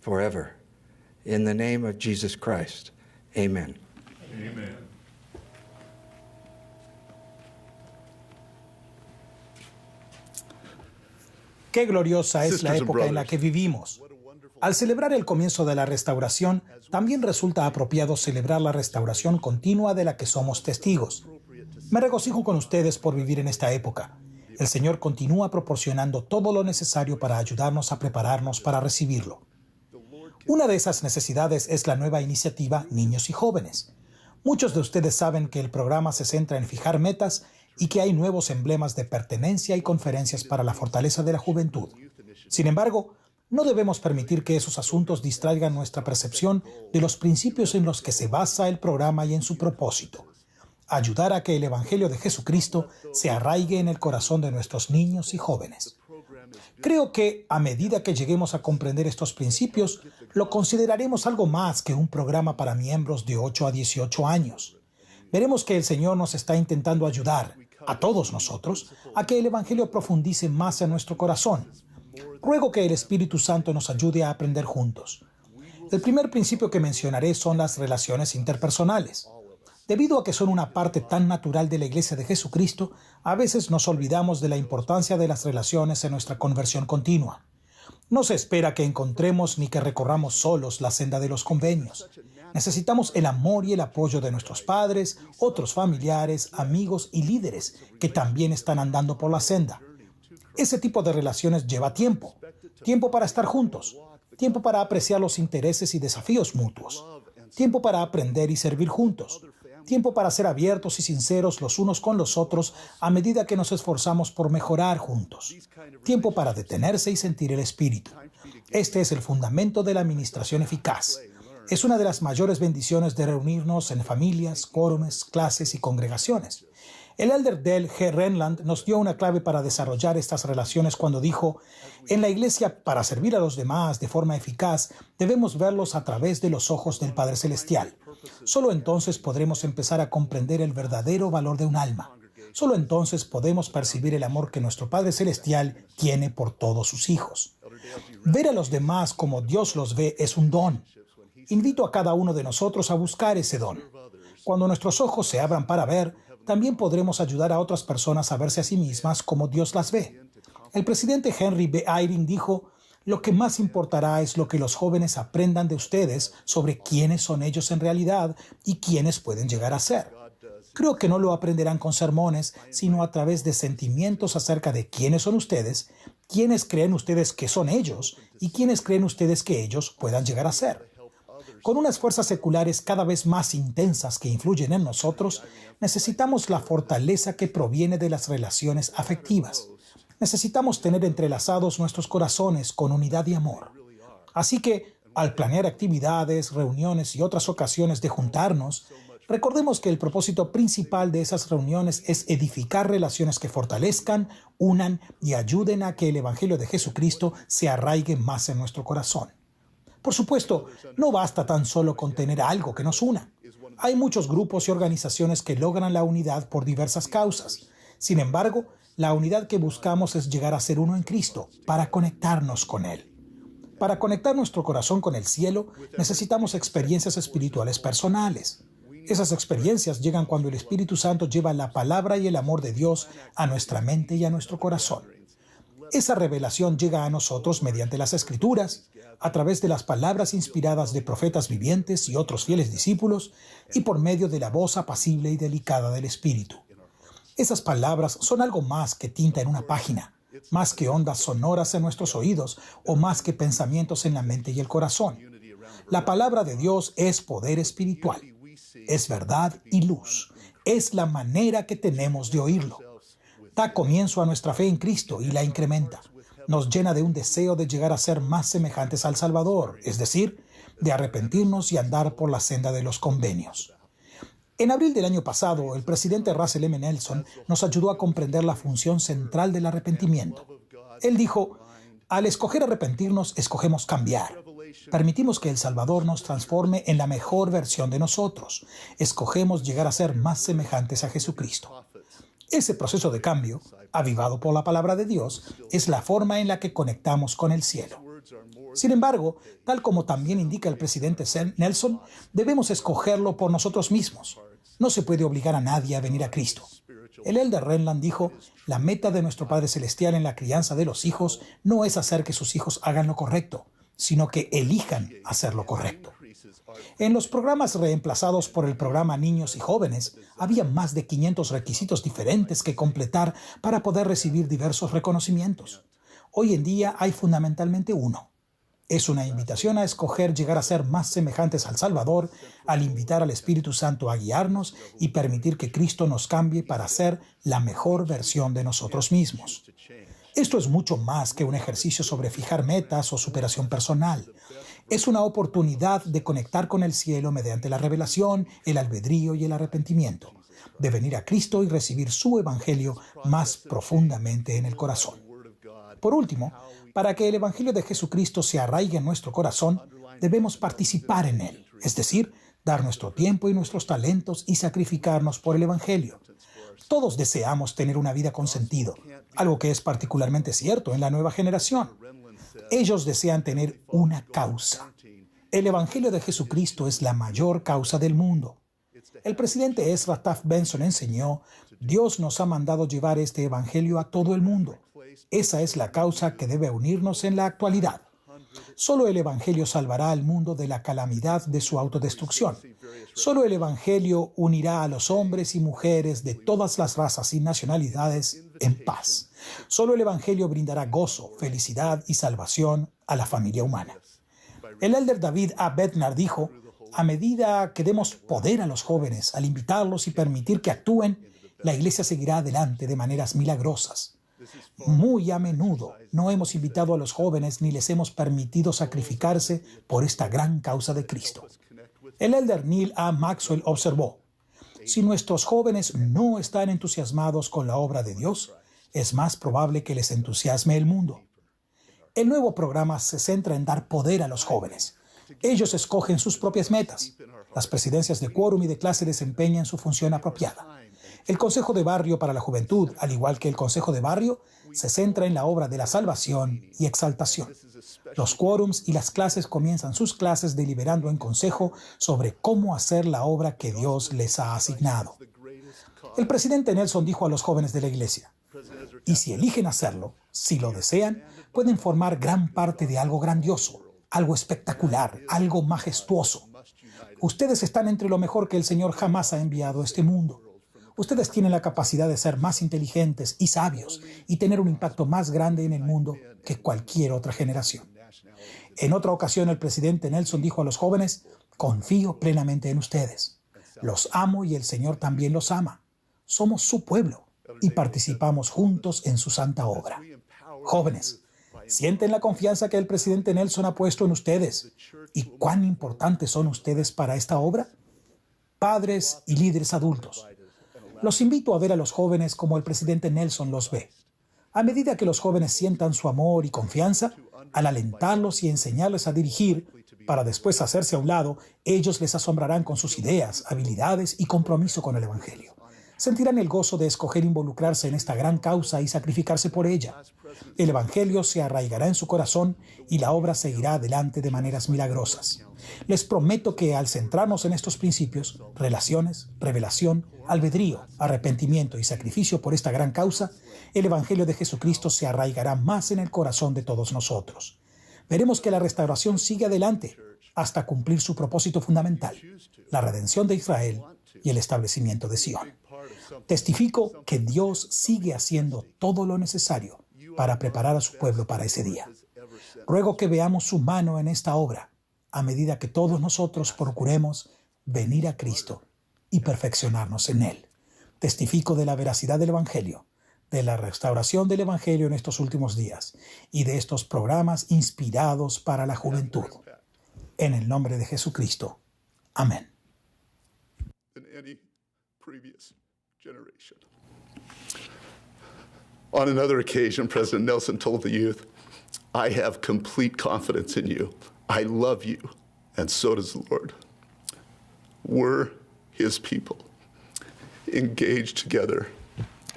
forever. In the name of Jesus Christ, amen. Amen. Qué gloriosa es la época en la que vivimos. Al celebrar el comienzo de la restauración, también resulta apropiado celebrar la restauración continua de la que somos testigos. Me regocijo con ustedes por vivir en esta época. El Señor continúa proporcionando todo lo necesario para ayudarnos a prepararnos para recibirlo. Una de esas necesidades es la nueva iniciativa Niños y Jóvenes. Muchos de ustedes saben que el programa se centra en fijar metas y que hay nuevos emblemas de pertenencia y conferencias para la fortaleza de la juventud. Sin embargo, no debemos permitir que esos asuntos distraigan nuestra percepción de los principios en los que se basa el programa y en su propósito: ayudar a que el Evangelio de Jesucristo se arraigue en el corazón de nuestros niños y jóvenes. Creo que, a medida que lleguemos a comprender estos principios, lo consideraremos algo más que un programa para miembros de 8 a 18 años. Veremos que el Señor nos está intentando ayudar, a todos nosotros, a que el Evangelio profundice más en nuestro corazón. Ruego que el Espíritu Santo nos ayude a aprender juntos. El primer principio que mencionaré son las relaciones interpersonales. Debido a que son una parte tan natural de la Iglesia de Jesucristo, a veces nos olvidamos de la importancia de las relaciones en nuestra conversión continua. No se espera que encontremos ni que recorramos solos la senda de los convenios. Necesitamos el amor y el apoyo de nuestros padres, otros familiares, amigos y líderes que también están andando por la senda. Ese tipo de relaciones lleva tiempo. Tiempo para estar juntos. Tiempo para apreciar los intereses y desafíos mutuos. Tiempo para aprender y servir juntos. Tiempo para ser abiertos y sinceros los unos con los otros a medida que nos esforzamos por mejorar juntos. Tiempo para detenerse y sentir el Espíritu. Este es el fundamento de la administración eficaz. Es una de las mayores bendiciones de reunirnos en familias, quórumes, clases y congregaciones. El elder Dale G. Renland nos dio una clave para desarrollar estas relaciones cuando dijo: en la iglesia, para servir a los demás de forma eficaz, debemos verlos a través de los ojos del Padre Celestial. Solo entonces podremos empezar a comprender el verdadero valor de un alma. Solo entonces podemos percibir el amor que nuestro Padre Celestial tiene por todos sus hijos. Ver a los demás como Dios los ve es un don. Invito a cada uno de nosotros a buscar ese don. Cuando nuestros ojos se abran para ver, también podremos ayudar a otras personas a verse a sí mismas como Dios las ve. El presidente Henry B. Eyring dijo: lo que más importará es lo que los jóvenes aprendan de ustedes sobre quiénes son ellos en realidad y quiénes pueden llegar a ser. Creo que no lo aprenderán con sermones, sino a través de sentimientos acerca de quiénes son ustedes, quiénes creen ustedes que son ellos y quiénes creen ustedes que ellos puedan llegar a ser. Con unas fuerzas seculares cada vez más intensas que influyen en nosotros, necesitamos la fortaleza que proviene de las relaciones afectivas. Necesitamos tener entrelazados nuestros corazones con unidad y amor. Así que, al planear actividades, reuniones y otras ocasiones de juntarnos, recordemos que el propósito principal de esas reuniones es edificar relaciones que fortalezcan, unan y ayuden a que el Evangelio de Jesucristo se arraigue más en nuestro corazón. Por supuesto, no basta tan solo con tener algo que nos una. Hay muchos grupos y organizaciones que logran la unidad por diversas causas. Sin embargo, la unidad que buscamos es llegar a ser uno en Cristo, para conectarnos con Él. Para conectar nuestro corazón con el cielo, necesitamos experiencias espirituales personales. Esas experiencias llegan cuando el Espíritu Santo lleva la palabra y el amor de Dios a nuestra mente y a nuestro corazón. Esa revelación llega a nosotros mediante las Escrituras, a través de las palabras inspiradas de profetas vivientes y otros fieles discípulos, y por medio de la voz apacible y delicada del Espíritu. Esas palabras son algo más que tinta en una página, más que ondas sonoras en nuestros oídos o más que pensamientos en la mente y el corazón. La palabra de Dios es poder espiritual, es verdad y luz, es la manera que tenemos de oírlo. Da comienzo a nuestra fe en Cristo y la incrementa. Nos llena de un deseo de llegar a ser más semejantes al Salvador, es decir, de arrepentirnos y andar por la senda de los convenios. En abril del año pasado, el presidente Russell M. Nelson nos ayudó a comprender la función central del arrepentimiento. Él dijo, al escoger arrepentirnos, escogemos cambiar. Permitimos que el Salvador nos transforme en la mejor versión de nosotros. Escogemos llegar a ser más semejantes a Jesucristo. Ese proceso de cambio, avivado por la palabra de Dios, es la forma en la que conectamos con el cielo. Sin embargo, tal como también indica el presidente Nelson, debemos escogerlo por nosotros mismos. No se puede obligar a nadie a venir a Cristo. El elder Renland dijo, la meta de nuestro Padre Celestial en la crianza de los hijos no es hacer que sus hijos hagan lo correcto, sino que elijan hacer lo correcto. En los programas reemplazados por el programa Niños y Jóvenes, había más de 500 requisitos diferentes que completar para poder recibir diversos reconocimientos. Hoy en día hay fundamentalmente uno. Es una invitación a escoger llegar a ser más semejantes al Salvador, al invitar al Espíritu Santo a guiarnos y permitir que Cristo nos cambie para ser la mejor versión de nosotros mismos. Esto es mucho más que un ejercicio sobre fijar metas o superación personal. Es una oportunidad de conectar con el cielo mediante la revelación, el albedrío y el arrepentimiento, de venir a Cristo y recibir su evangelio más profundamente en el corazón. Por último, para que el evangelio de Jesucristo se arraigue en nuestro corazón, debemos participar en él, es decir, dar nuestro tiempo y nuestros talentos y sacrificarnos por el evangelio. Todos deseamos tener una vida con sentido, algo que es particularmente cierto en la nueva generación. Ellos desean tener una causa. El Evangelio de Jesucristo es la mayor causa del mundo. El presidente Ezra Taft Benson enseñó, Dios nos ha mandado llevar este Evangelio a todo el mundo. Esa es la causa que debe unirnos en la actualidad. Solo el Evangelio salvará al mundo de la calamidad de su autodestrucción. Solo el Evangelio unirá a los hombres y mujeres de todas las razas y nacionalidades en paz. Solo el Evangelio brindará gozo, felicidad y salvación a la familia humana. El elder David A. Bednar dijo, a medida que demos poder a los jóvenes, al invitarlos y permitir que actúen, la iglesia seguirá adelante de maneras milagrosas. Muy a menudo no hemos invitado a los jóvenes ni les hemos permitido sacrificarse por esta gran causa de Cristo. El elder Neil A. Maxwell observó, si nuestros jóvenes no están entusiasmados con la obra de Dios, es más probable que les entusiasme el mundo. El nuevo programa se centra en dar poder a los jóvenes. Ellos escogen sus propias metas. Las presidencias de quórum y de clase desempeñan su función apropiada. El Consejo de Barrio para la Juventud, al igual que el Consejo de Barrio, se centra en la obra de la salvación y exaltación. Los quórums y las clases comienzan sus clases deliberando en consejo sobre cómo hacer la obra que Dios les ha asignado. El presidente Nelson dijo a los jóvenes de la iglesia, y si eligen hacerlo, si lo desean, pueden formar gran parte de algo grandioso, algo espectacular, algo majestuoso. Ustedes están entre lo mejor que el Señor jamás ha enviado a este mundo. Ustedes tienen la capacidad de ser más inteligentes y sabios y tener un impacto más grande en el mundo que cualquier otra generación. En otra ocasión, el presidente Nelson dijo a los jóvenes, confío plenamente en ustedes. Los amo y el Señor también los ama. Somos su pueblo y participamos juntos en su santa obra. Jóvenes, ¿sienten la confianza que el presidente Nelson ha puesto en ustedes? ¿Y cuán importantes son ustedes para esta obra? Padres y líderes adultos, los invito a ver a los jóvenes como el presidente Nelson los ve. A medida que los jóvenes sientan su amor y confianza, al alentarlos y enseñarles a dirigir, para después hacerse a un lado, ellos les asombrarán con sus ideas, habilidades y compromiso con el Evangelio. Sentirán el gozo de escoger involucrarse en esta gran causa y sacrificarse por ella. El Evangelio se arraigará en su corazón y la obra seguirá adelante de maneras milagrosas. Les prometo que al centrarnos en estos principios, relaciones, revelación, albedrío, arrepentimiento y sacrificio por esta gran causa, el Evangelio de Jesucristo se arraigará más en el corazón de todos nosotros. Veremos que la restauración sigue adelante hasta cumplir su propósito fundamental, la redención de Israel y el establecimiento de Sion. Testifico que Dios sigue haciendo todo lo necesario para preparar a su pueblo para ese día. Ruego que veamos su mano en esta obra, a medida que todos nosotros procuremos venir a Cristo y perfeccionarnos en Él. Testifico de la veracidad del Evangelio, de la restauración del Evangelio en estos últimos días y de estos programas inspirados para la juventud. En el nombre de Jesucristo. Amén. On another occasion, President Nelson told the youth, "I have complete confidence in you. I love you, and so does the Lord." We're His people, engaged together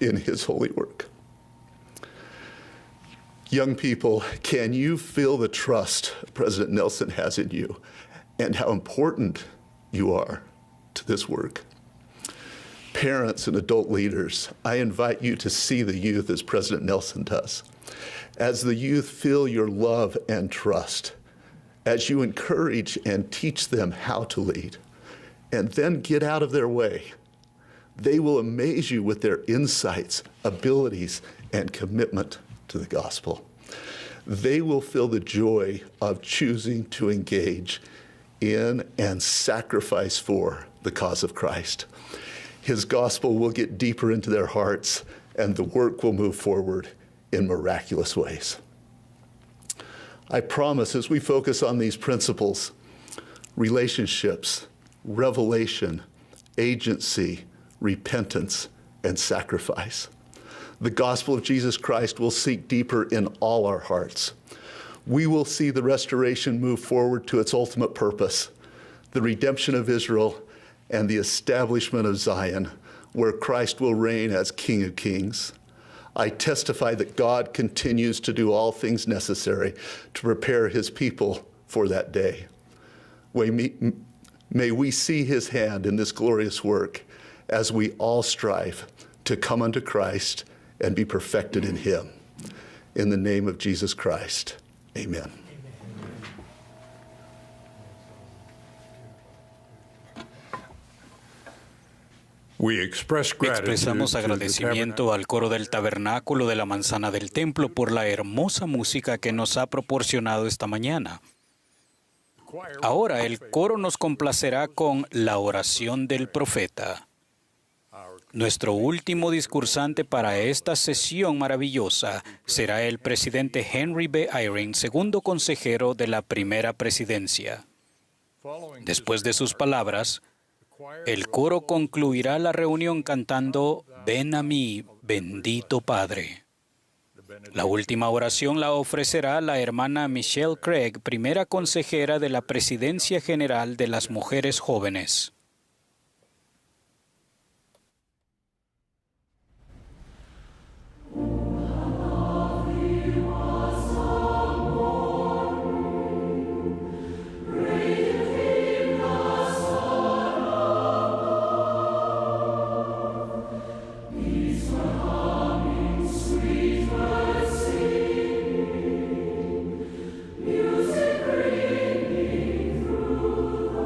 in His holy work. Young people, can you feel the trust President Nelson has in you and how important you are to this work? Parents and adult leaders, I invite you to see the youth as President Nelson does. As the youth feel your love and trust, as you encourage and teach them how to lead, and then get out of their way, they will amaze you with their insights, abilities, and commitment to the gospel. They will feel the joy of choosing to engage in and sacrifice for the cause of Christ. His gospel will get deeper into their hearts, and the work will move forward in miraculous ways. I promise, as we focus on these principles, relationships, revelation, agency, repentance, and sacrifice, the gospel of Jesus Christ will sink deeper in all our hearts. We will see the restoration move forward to its ultimate purpose, the redemption of Israel and the establishment of Zion, where Christ will reign as King of Kings. I testify that God continues to do all things necessary to prepare His people for that day. May we see His hand in this glorious work as we all strive to come unto Christ and be perfected in Him. In the name of Jesus Christ, amen. Expresamos agradecimiento al coro del Tabernáculo de la Manzana del Templo por la hermosa música que nos ha proporcionado esta mañana. Ahora el coro nos complacerá con la oración del profeta. Nuestro último discursante para esta sesión maravillosa será el presidente Henry B. Eyring, segundo consejero de la primera presidencia. Después de sus palabras, el coro concluirá la reunión cantando «Ven a mí, bendito Padre». La última oración la ofrecerá la hermana Michelle Craig, primera consejera de la Presidencia General de las Mujeres Jóvenes. Music ringing through the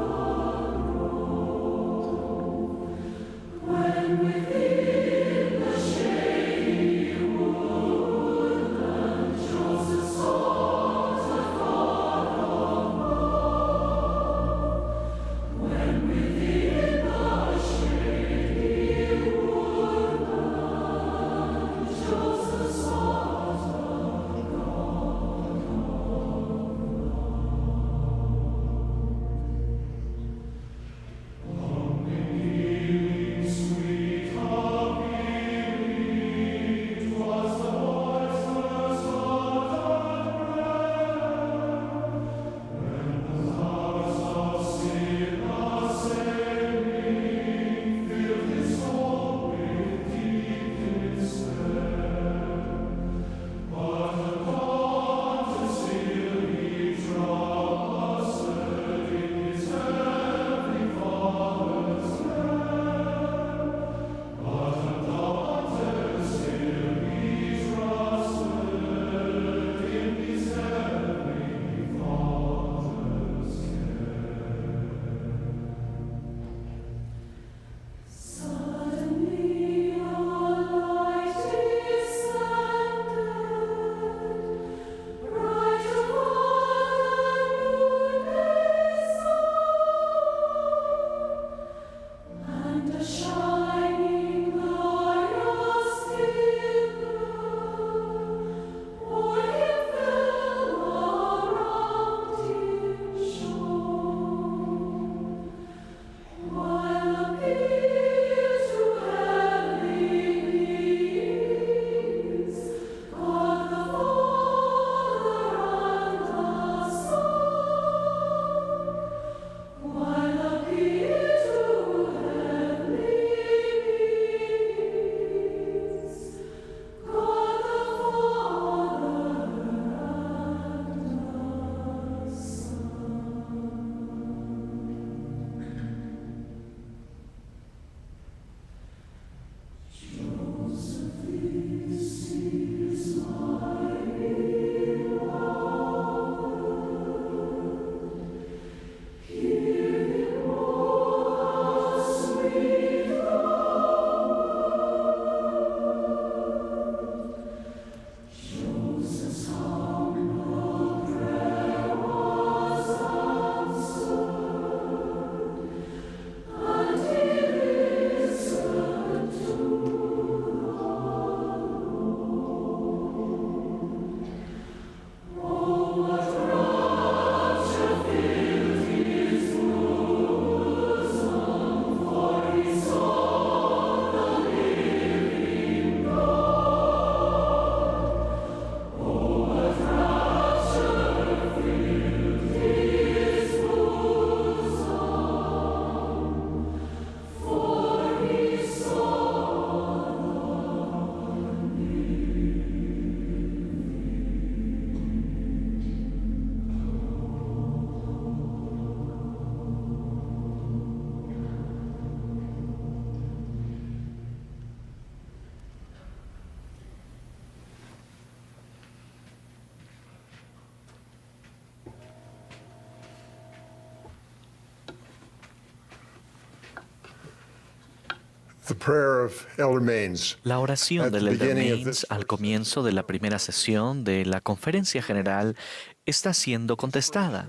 La oración del Elder Maines al comienzo de la primera sesión de la Conferencia General está siendo contestada.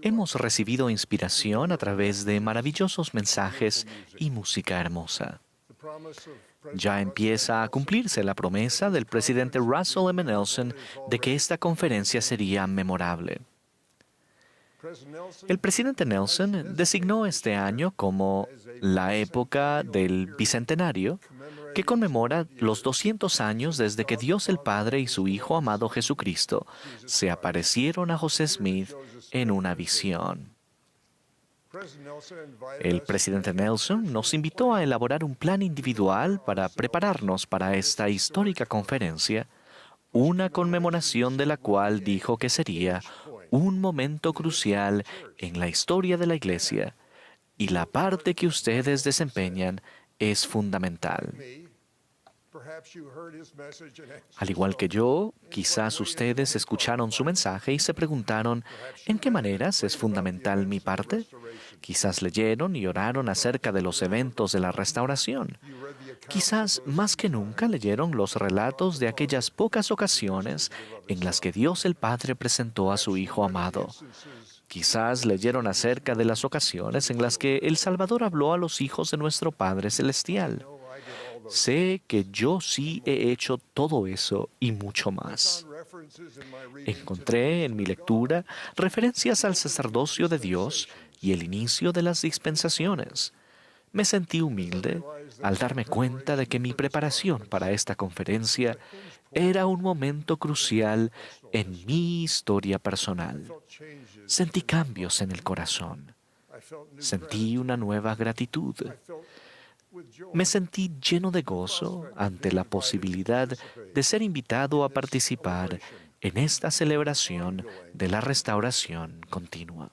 Hemos recibido inspiración a través de maravillosos mensajes y música hermosa. Ya empieza a cumplirse la promesa del presidente Russell M. Nelson de que esta conferencia sería memorable. El presidente Nelson designó este año como la época del Bicentenario, que conmemora los 200 años desde que Dios el Padre y su Hijo amado Jesucristo se aparecieron a José Smith en una visión. El presidente Nelson nos invitó a elaborar un plan individual para prepararnos para esta histórica conferencia, una conmemoración de la cual dijo que sería un momento crucial en la historia de la Iglesia, y la parte que ustedes desempeñan es fundamental. Al igual que yo, quizás ustedes escucharon su mensaje y se preguntaron, ¿en qué maneras es fundamental mi parte? Quizás leyeron y oraron acerca de los eventos de la restauración. Quizás más que nunca leyeron los relatos de aquellas pocas ocasiones en las que Dios el Padre presentó a su Hijo amado. Quizás leyeron acerca de las ocasiones en las que el Salvador habló a los hijos de nuestro Padre Celestial. Sé que yo sí he hecho todo eso y mucho más. Encontré en mi lectura referencias al sacerdocio de Dios y el inicio de las dispensaciones. Me sentí humilde al darme cuenta de que mi preparación para esta conferencia era un momento crucial en mi historia personal. Sentí cambios en el corazón. Sentí una nueva gratitud. Me sentí lleno de gozo ante la posibilidad de ser invitado a participar en esta celebración de la restauración continua.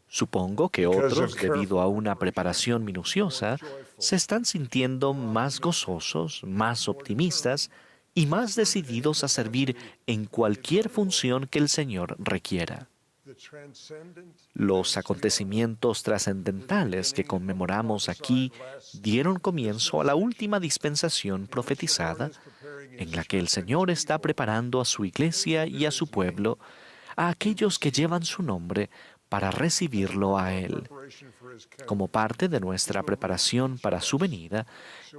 Supongo que otros, debido a una preparación minuciosa, se están sintiendo más gozosos, más optimistas y más decididos a servir en cualquier función que el Señor requiera. Los acontecimientos trascendentales que conmemoramos aquí dieron comienzo a la última dispensación profetizada, en la que el Señor está preparando a su iglesia y a su pueblo, a aquellos que llevan su nombre, para recibirlo a Él. Como parte de nuestra preparación para su venida,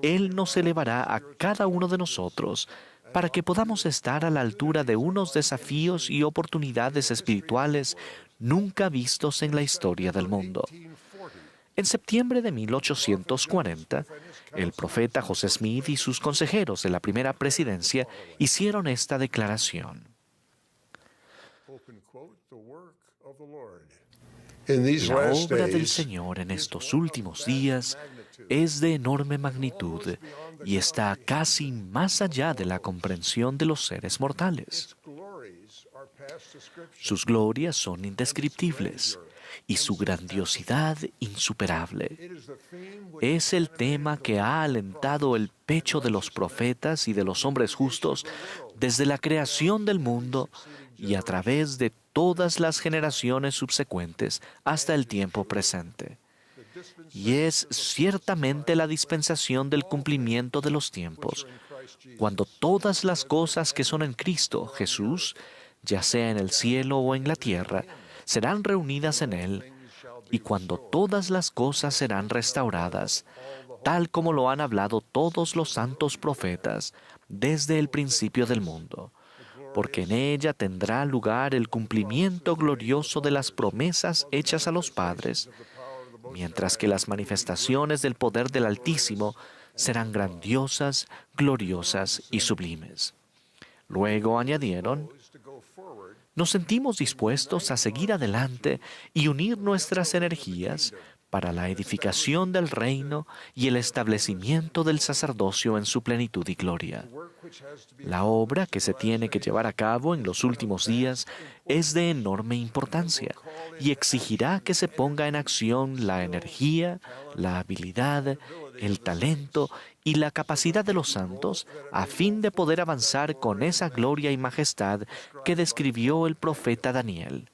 Él nos elevará a cada uno de nosotros para que podamos estar a la altura de unos desafíos y oportunidades espirituales nunca vistos en la historia del mundo. En septiembre de 1840, el profeta José Smith y sus consejeros de la primera presidencia hicieron esta declaración. La obra del Señor en estos últimos días es de enorme magnitud y está casi más allá de la comprensión de los seres mortales. Sus glorias son indescriptibles y su grandiosidad insuperable. Es el tema que ha alentado el pecho de los profetas y de los hombres justos desde la creación del mundo y a través de todas las generaciones subsecuentes hasta el tiempo presente. Y es ciertamente la dispensación del cumplimiento de los tiempos, cuando todas las cosas que son en Cristo Jesús, ya sea en el cielo o en la tierra, serán reunidas en Él, y cuando todas las cosas serán restauradas, tal como lo han hablado todos los santos profetas desde el principio del mundo, porque en ella tendrá lugar el cumplimiento glorioso de las promesas hechas a los padres, mientras que las manifestaciones del poder del Altísimo serán grandiosas, gloriosas y sublimes. Luego añadieron, nos sentimos dispuestos a seguir adelante y unir nuestras energías para la edificación del reino y el establecimiento del sacerdocio en su plenitud y gloria. La obra que se tiene que llevar a cabo en los últimos días es de enorme importancia y exigirá que se ponga en acción la energía, la habilidad, el talento y la capacidad de los santos a fin de poder avanzar con esa gloria y majestad que describió el profeta Daniel.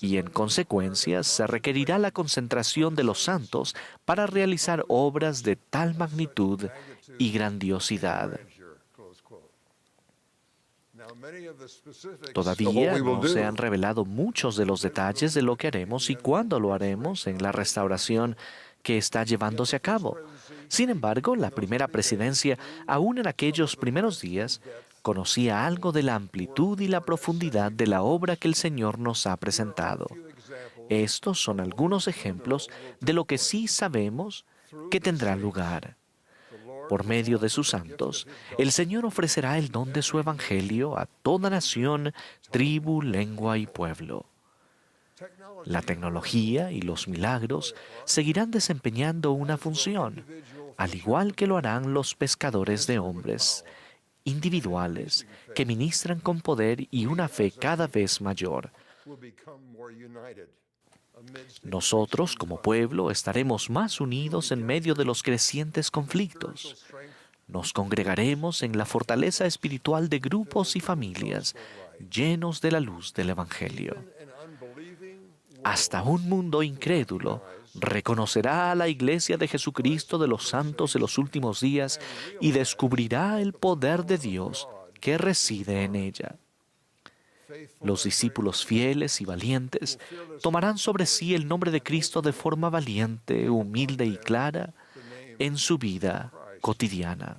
y en consecuencia se requerirá la concentración de los santos para realizar obras de tal magnitud y grandiosidad. Todavía no se han revelado muchos de los detalles de lo que haremos y cuándo lo haremos en la restauración que está llevándose a cabo. Sin embargo, la primera presidencia, aún en aquellos primeros días, conocía algo de la amplitud y la profundidad de la obra que el Señor nos ha presentado. Estos son algunos ejemplos de lo que sí sabemos que tendrá lugar. Por medio de sus santos, el Señor ofrecerá el don de su evangelio a toda nación, tribu, lengua y pueblo. La tecnología y los milagros seguirán desempeñando una función, al igual que lo harán los pescadores de hombres individuales que ministran con poder y una fe cada vez mayor. Nosotros, como pueblo, estaremos más unidos en medio de los crecientes conflictos. Nos congregaremos en la fortaleza espiritual de grupos y familias llenos de la luz del Evangelio. Hasta un mundo incrédulo reconocerá a la Iglesia de Jesucristo de los santos de los últimos días y descubrirá el poder de Dios que reside en ella. Los discípulos fieles y valientes tomarán sobre sí el nombre de Cristo de forma valiente, humilde y clara en su vida cotidiana.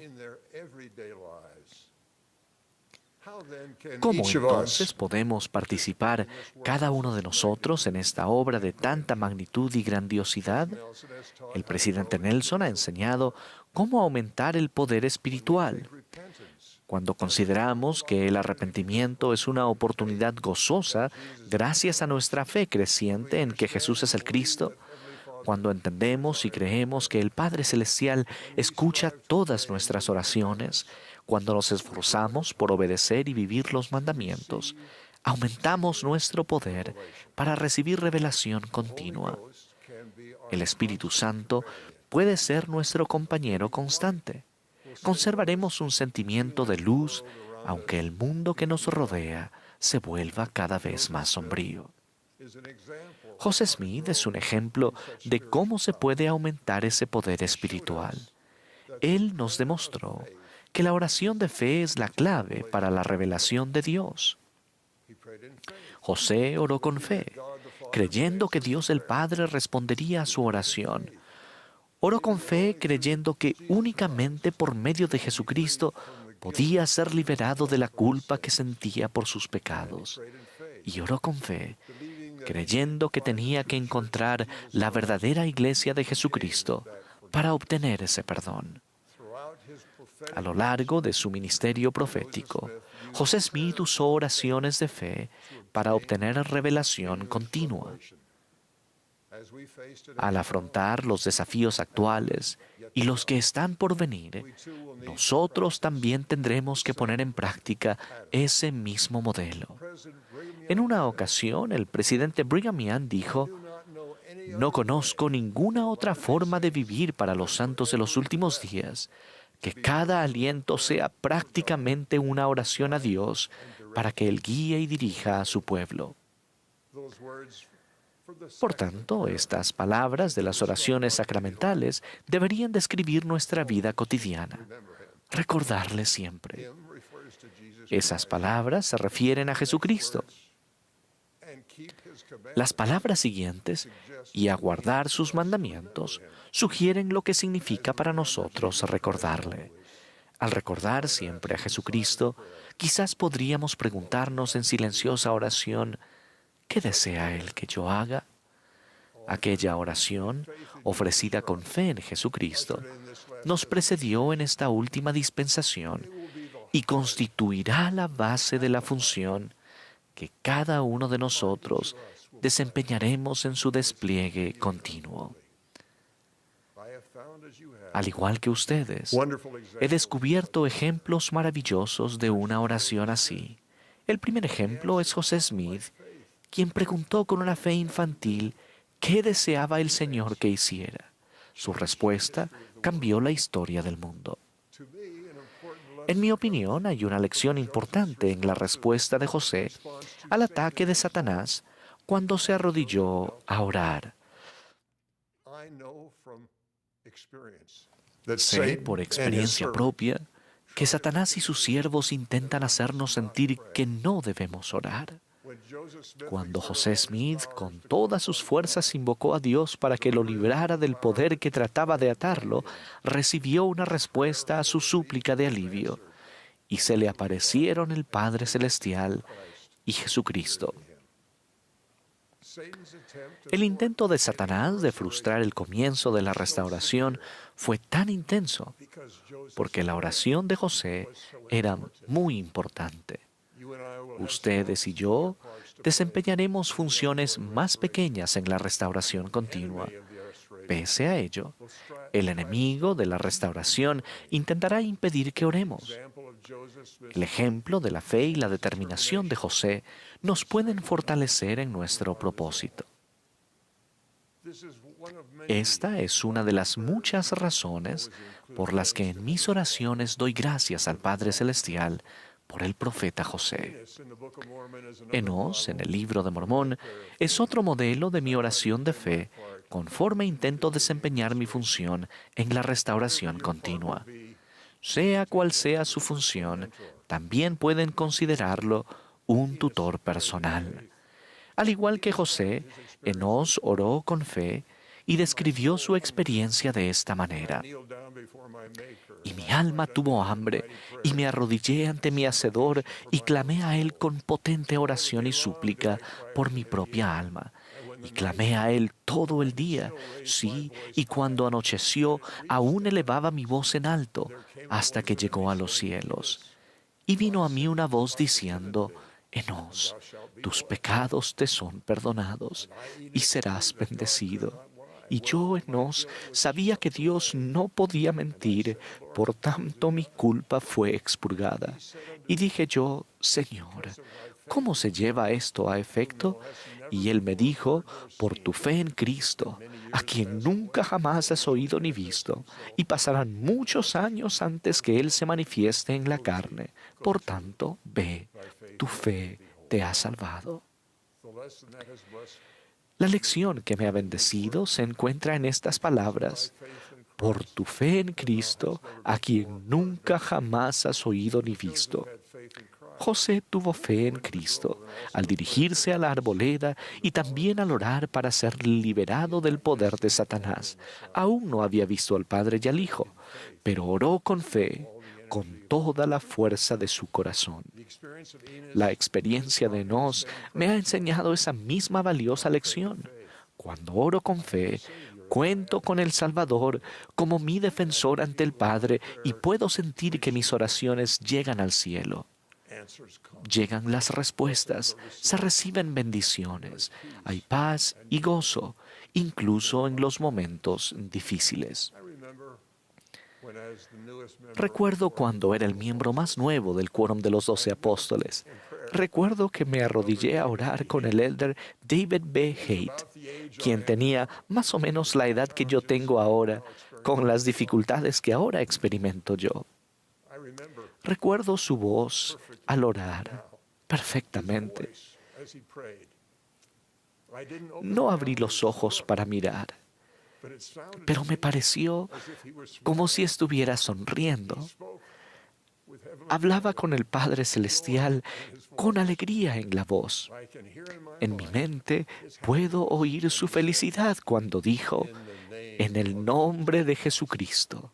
¿Cómo entonces podemos participar cada uno de nosotros en esta obra de tanta magnitud y grandiosidad? El presidente Nelson ha enseñado cómo aumentar el poder espiritual. Cuando consideramos que el arrepentimiento es una oportunidad gozosa gracias a nuestra fe creciente en que Jesús es el Cristo, cuando entendemos y creemos que el Padre Celestial escucha todas nuestras oraciones, cuando nos esforzamos por obedecer y vivir los mandamientos, aumentamos nuestro poder para recibir revelación continua. El Espíritu Santo puede ser nuestro compañero constante. Conservaremos un sentimiento de luz, aunque el mundo que nos rodea se vuelva cada vez más sombrío. José Smith es un ejemplo de cómo se puede aumentar ese poder espiritual. Él nos demostró que la oración de fe es la clave para la revelación de Dios. José oró con fe, creyendo que Dios el Padre respondería a su oración. Oró con fe, creyendo que únicamente por medio de Jesucristo podía ser liberado de la culpa que sentía por sus pecados. Y oró con fe, creyendo que tenía que encontrar la verdadera iglesia de Jesucristo para obtener ese perdón. A lo largo de su ministerio profético, José Smith usó oraciones de fe para obtener revelación continua. Al afrontar los desafíos actuales y los que están por venir, nosotros también tendremos que poner en práctica ese mismo modelo. En una ocasión, el presidente Brigham Young dijo: "No conozco ninguna otra forma de vivir para los santos de los últimos días que cada aliento sea prácticamente una oración a Dios para que Él guíe y dirija a su pueblo". Por tanto, estas palabras de las oraciones sacramentales deberían describir nuestra vida cotidiana. Recordarle siempre. Esas palabras se refieren a Jesucristo. Las palabras siguientes, y a guardar sus mandamientos, sugieren lo que significa para nosotros recordarle. Al recordar siempre a Jesucristo, quizás podríamos preguntarnos en silenciosa oración: ¿qué desea Él que yo haga? Aquella oración, ofrecida con fe en Jesucristo, nos precedió en esta última dispensación y constituirá la base de la función que cada uno de nosotros desempeñaremos en su despliegue continuo. Al igual que ustedes, he descubierto ejemplos maravillosos de una oración así. El primer ejemplo es José Smith, quien preguntó con una fe infantil qué deseaba el Señor que hiciera. Su respuesta cambió la historia del mundo. En mi opinión, hay una lección importante en la respuesta de José al ataque de Satanás cuando se arrodilló a orar. Sé por experiencia propia que Satanás y sus siervos intentan hacernos sentir que no debemos orar. Cuando José Smith con todas sus fuerzas invocó a Dios para que lo librara del poder que trataba de atarlo, recibió una respuesta a su súplica de alivio, y se le aparecieron el Padre Celestial y Jesucristo. El intento de Satanás de frustrar el comienzo de la restauración fue tan intenso porque la oración de José era muy importante. Ustedes y yo desempeñaremos funciones más pequeñas en la restauración continua. Pese a ello, el enemigo de la restauración intentará impedir que oremos. El ejemplo de la fe y la determinación de José nos pueden fortalecer en nuestro propósito. Esta es una de las muchas razones por las que en mis oraciones doy gracias al Padre Celestial por el profeta José. Enos, en el Libro de Mormón, es otro modelo de mi oración de fe conforme intento desempeñar mi función en la restauración continua. Sea cual sea su función, también pueden considerarlo un tutor personal. Al igual que José, Enos oró con fe y describió su experiencia de esta manera. Y mi alma tuvo hambre, y me arrodillé ante mi Hacedor, y clamé a Él con potente oración y súplica por mi propia alma. Y clamé a Él todo el día, sí, y cuando anocheció, aún elevaba mi voz en alto, hasta que llegó a los cielos. Y vino a mí una voz diciendo: Enos, tus pecados te son perdonados, y serás bendecido. Y yo, Enos, sabía que Dios no podía mentir, por tanto mi culpa fue expurgada. Y dije yo: Señor, ¿cómo se lleva esto a efecto? Y Él me dijo: por tu fe en Cristo, a quien nunca jamás has oído ni visto, y pasarán muchos años antes que Él se manifieste en la carne. Por tanto, ve, tu fe te ha salvado. La lección que me ha bendecido se encuentra en estas palabras: por tu fe en Cristo, a quien nunca jamás has oído ni visto. José tuvo fe en Cristo al dirigirse a la arboleda y también al orar para ser liberado del poder de Satanás. Aún no había visto al Padre y al Hijo, pero oró con fe, con toda la fuerza de su corazón. La experiencia de Enos me ha enseñado esa misma valiosa lección. Cuando oro con fe, cuento con el Salvador como mi defensor ante el Padre y puedo sentir que mis oraciones llegan al cielo. Llegan las respuestas, se reciben bendiciones, hay paz y gozo, incluso en los momentos difíciles. Recuerdo cuando era el miembro más nuevo del Quórum de los 12 Apóstoles. Recuerdo que me arrodillé a orar con el elder David B. Haight, quien tenía más o menos la edad que yo tengo ahora, con las dificultades que ahora experimento yo. Recuerdo su voz al orar perfectamente. No abrí los ojos para mirar, pero me pareció como si estuviera sonriendo. Hablaba con el Padre Celestial con alegría en la voz. En mi mente puedo oír su felicidad cuando dijo: en el nombre de Jesucristo.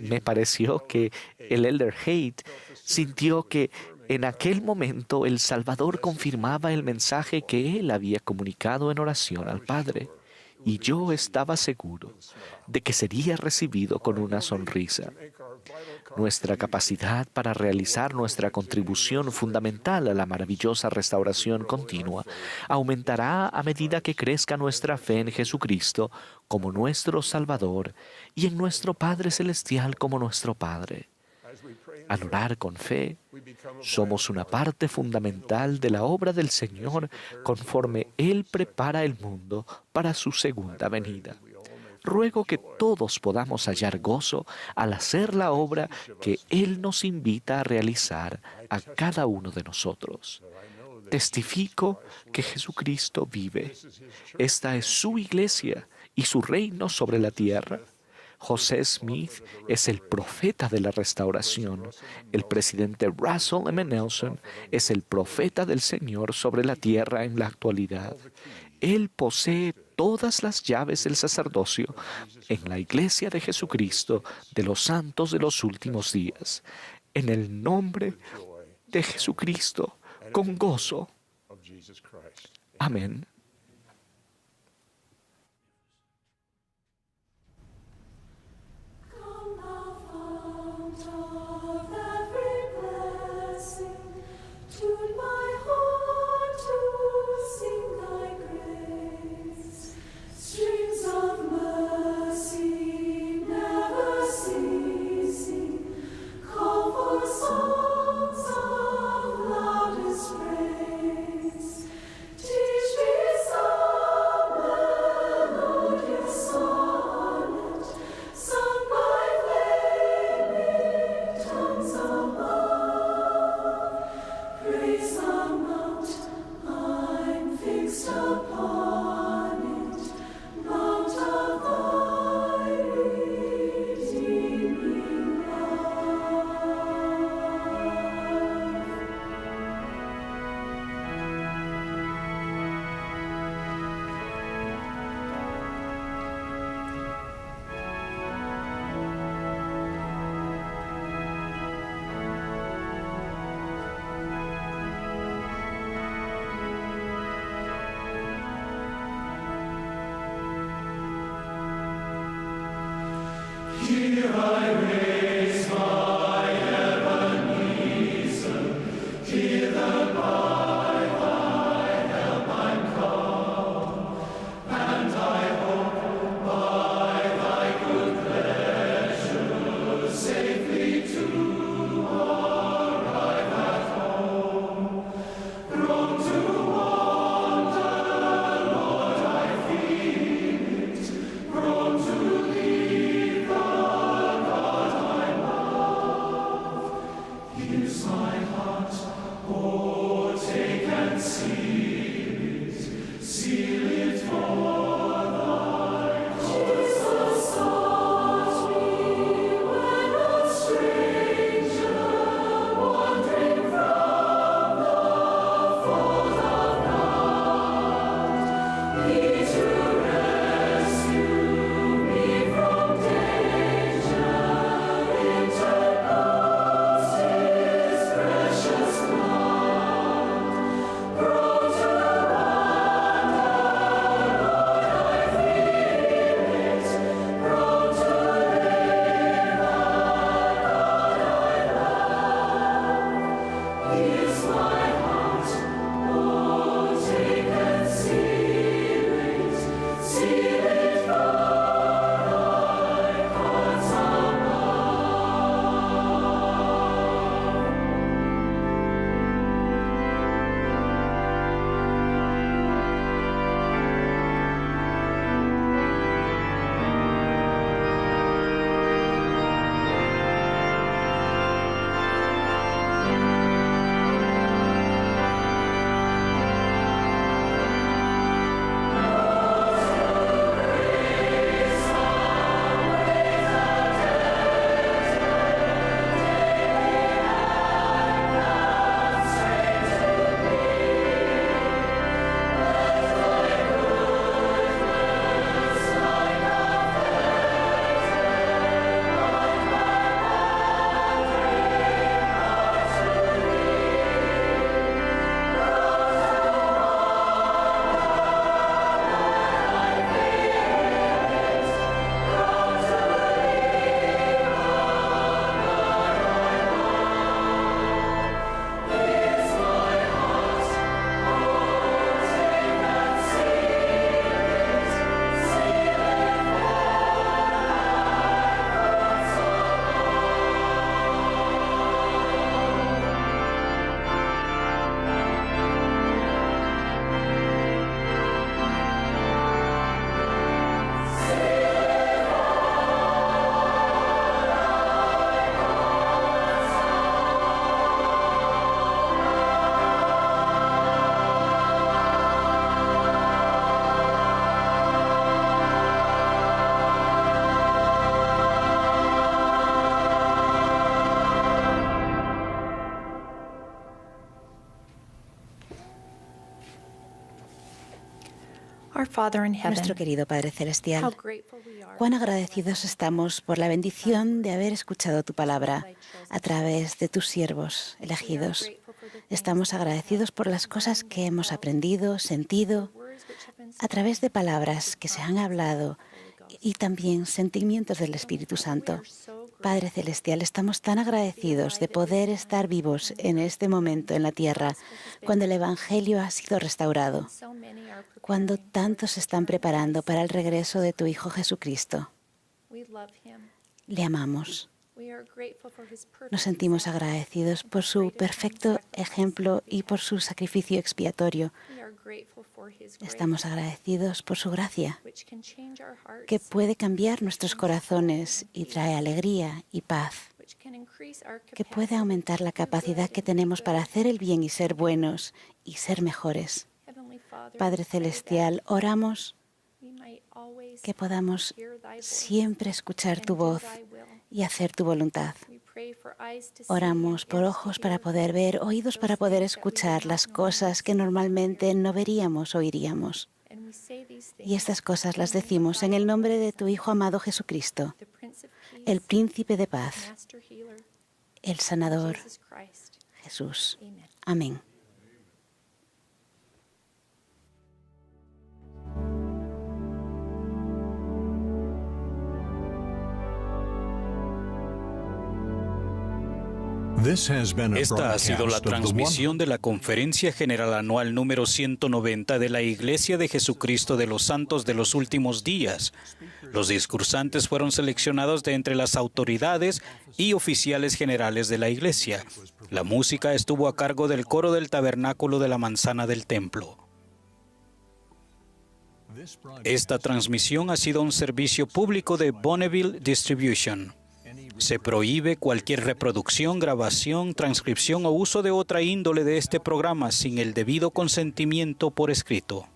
Me pareció que el elder Haight sintió que en aquel momento el Salvador confirmaba el mensaje que él había comunicado en oración al Padre, y yo estaba seguro de que sería recibido con una sonrisa. Nuestra capacidad para realizar nuestra contribución fundamental a la maravillosa restauración continua aumentará a medida que crezca nuestra fe en Jesucristo como nuestro Salvador y en nuestro Padre Celestial como nuestro Padre. Al orar con fe, somos una parte fundamental de la obra del Señor conforme Él prepara el mundo para su segunda venida. Ruego que todos podamos hallar gozo al hacer la obra que Él nos invita a realizar a cada uno de nosotros. Testifico que Jesucristo vive. Esta es su iglesia y su reino sobre la tierra. José Smith es el profeta de la restauración. El presidente Russell M. Nelson es el profeta del Señor sobre la tierra en la actualidad. Él posee todas las llaves del sacerdocio en la iglesia de Jesucristo de los santos de los últimos días. En el nombre de Jesucristo, con gozo. Amén. From to leave the Nuestro querido Padre Celestial, cuán agradecidos estamos por la bendición de haber escuchado tu palabra a través de tus siervos elegidos. Estamos agradecidos por las cosas que hemos aprendido, sentido, a través de palabras que se han hablado y también sentimientos del Espíritu Santo. Padre Celestial, estamos tan agradecidos de poder estar vivos en este momento en la tierra, cuando el Evangelio ha sido restaurado, cuando tantos se están preparando para el regreso de tu Hijo Jesucristo. Le amamos. Nos sentimos agradecidos por su perfecto ejemplo y por su sacrificio expiatorio. Estamos agradecidos por su gracia, que puede cambiar nuestros corazones y trae alegría y paz, que puede aumentar la capacidad que tenemos para hacer el bien y ser buenos y ser mejores. Padre Celestial, oramos que podamos siempre escuchar tu voz y hacer tu voluntad. Oramos por ojos para poder ver, oídos para poder escuchar las cosas que normalmente no veríamos o oiríamos. Y estas cosas las decimos en el nombre de tu Hijo amado Jesucristo, el Príncipe de Paz, el Sanador, Jesús. Amén. Esta ha sido la transmisión de la Conferencia General Anual número 190 de la Iglesia de Jesucristo de los Santos de los Últimos Días. Los discursantes fueron seleccionados de entre las autoridades y oficiales generales de la Iglesia. La música estuvo a cargo del coro del Tabernáculo de la Manzana del Templo. Esta transmisión ha sido un servicio público de Bonneville Distribution. Se prohíbe cualquier reproducción, grabación, transcripción o uso de otra índole de este programa sin el debido consentimiento por escrito.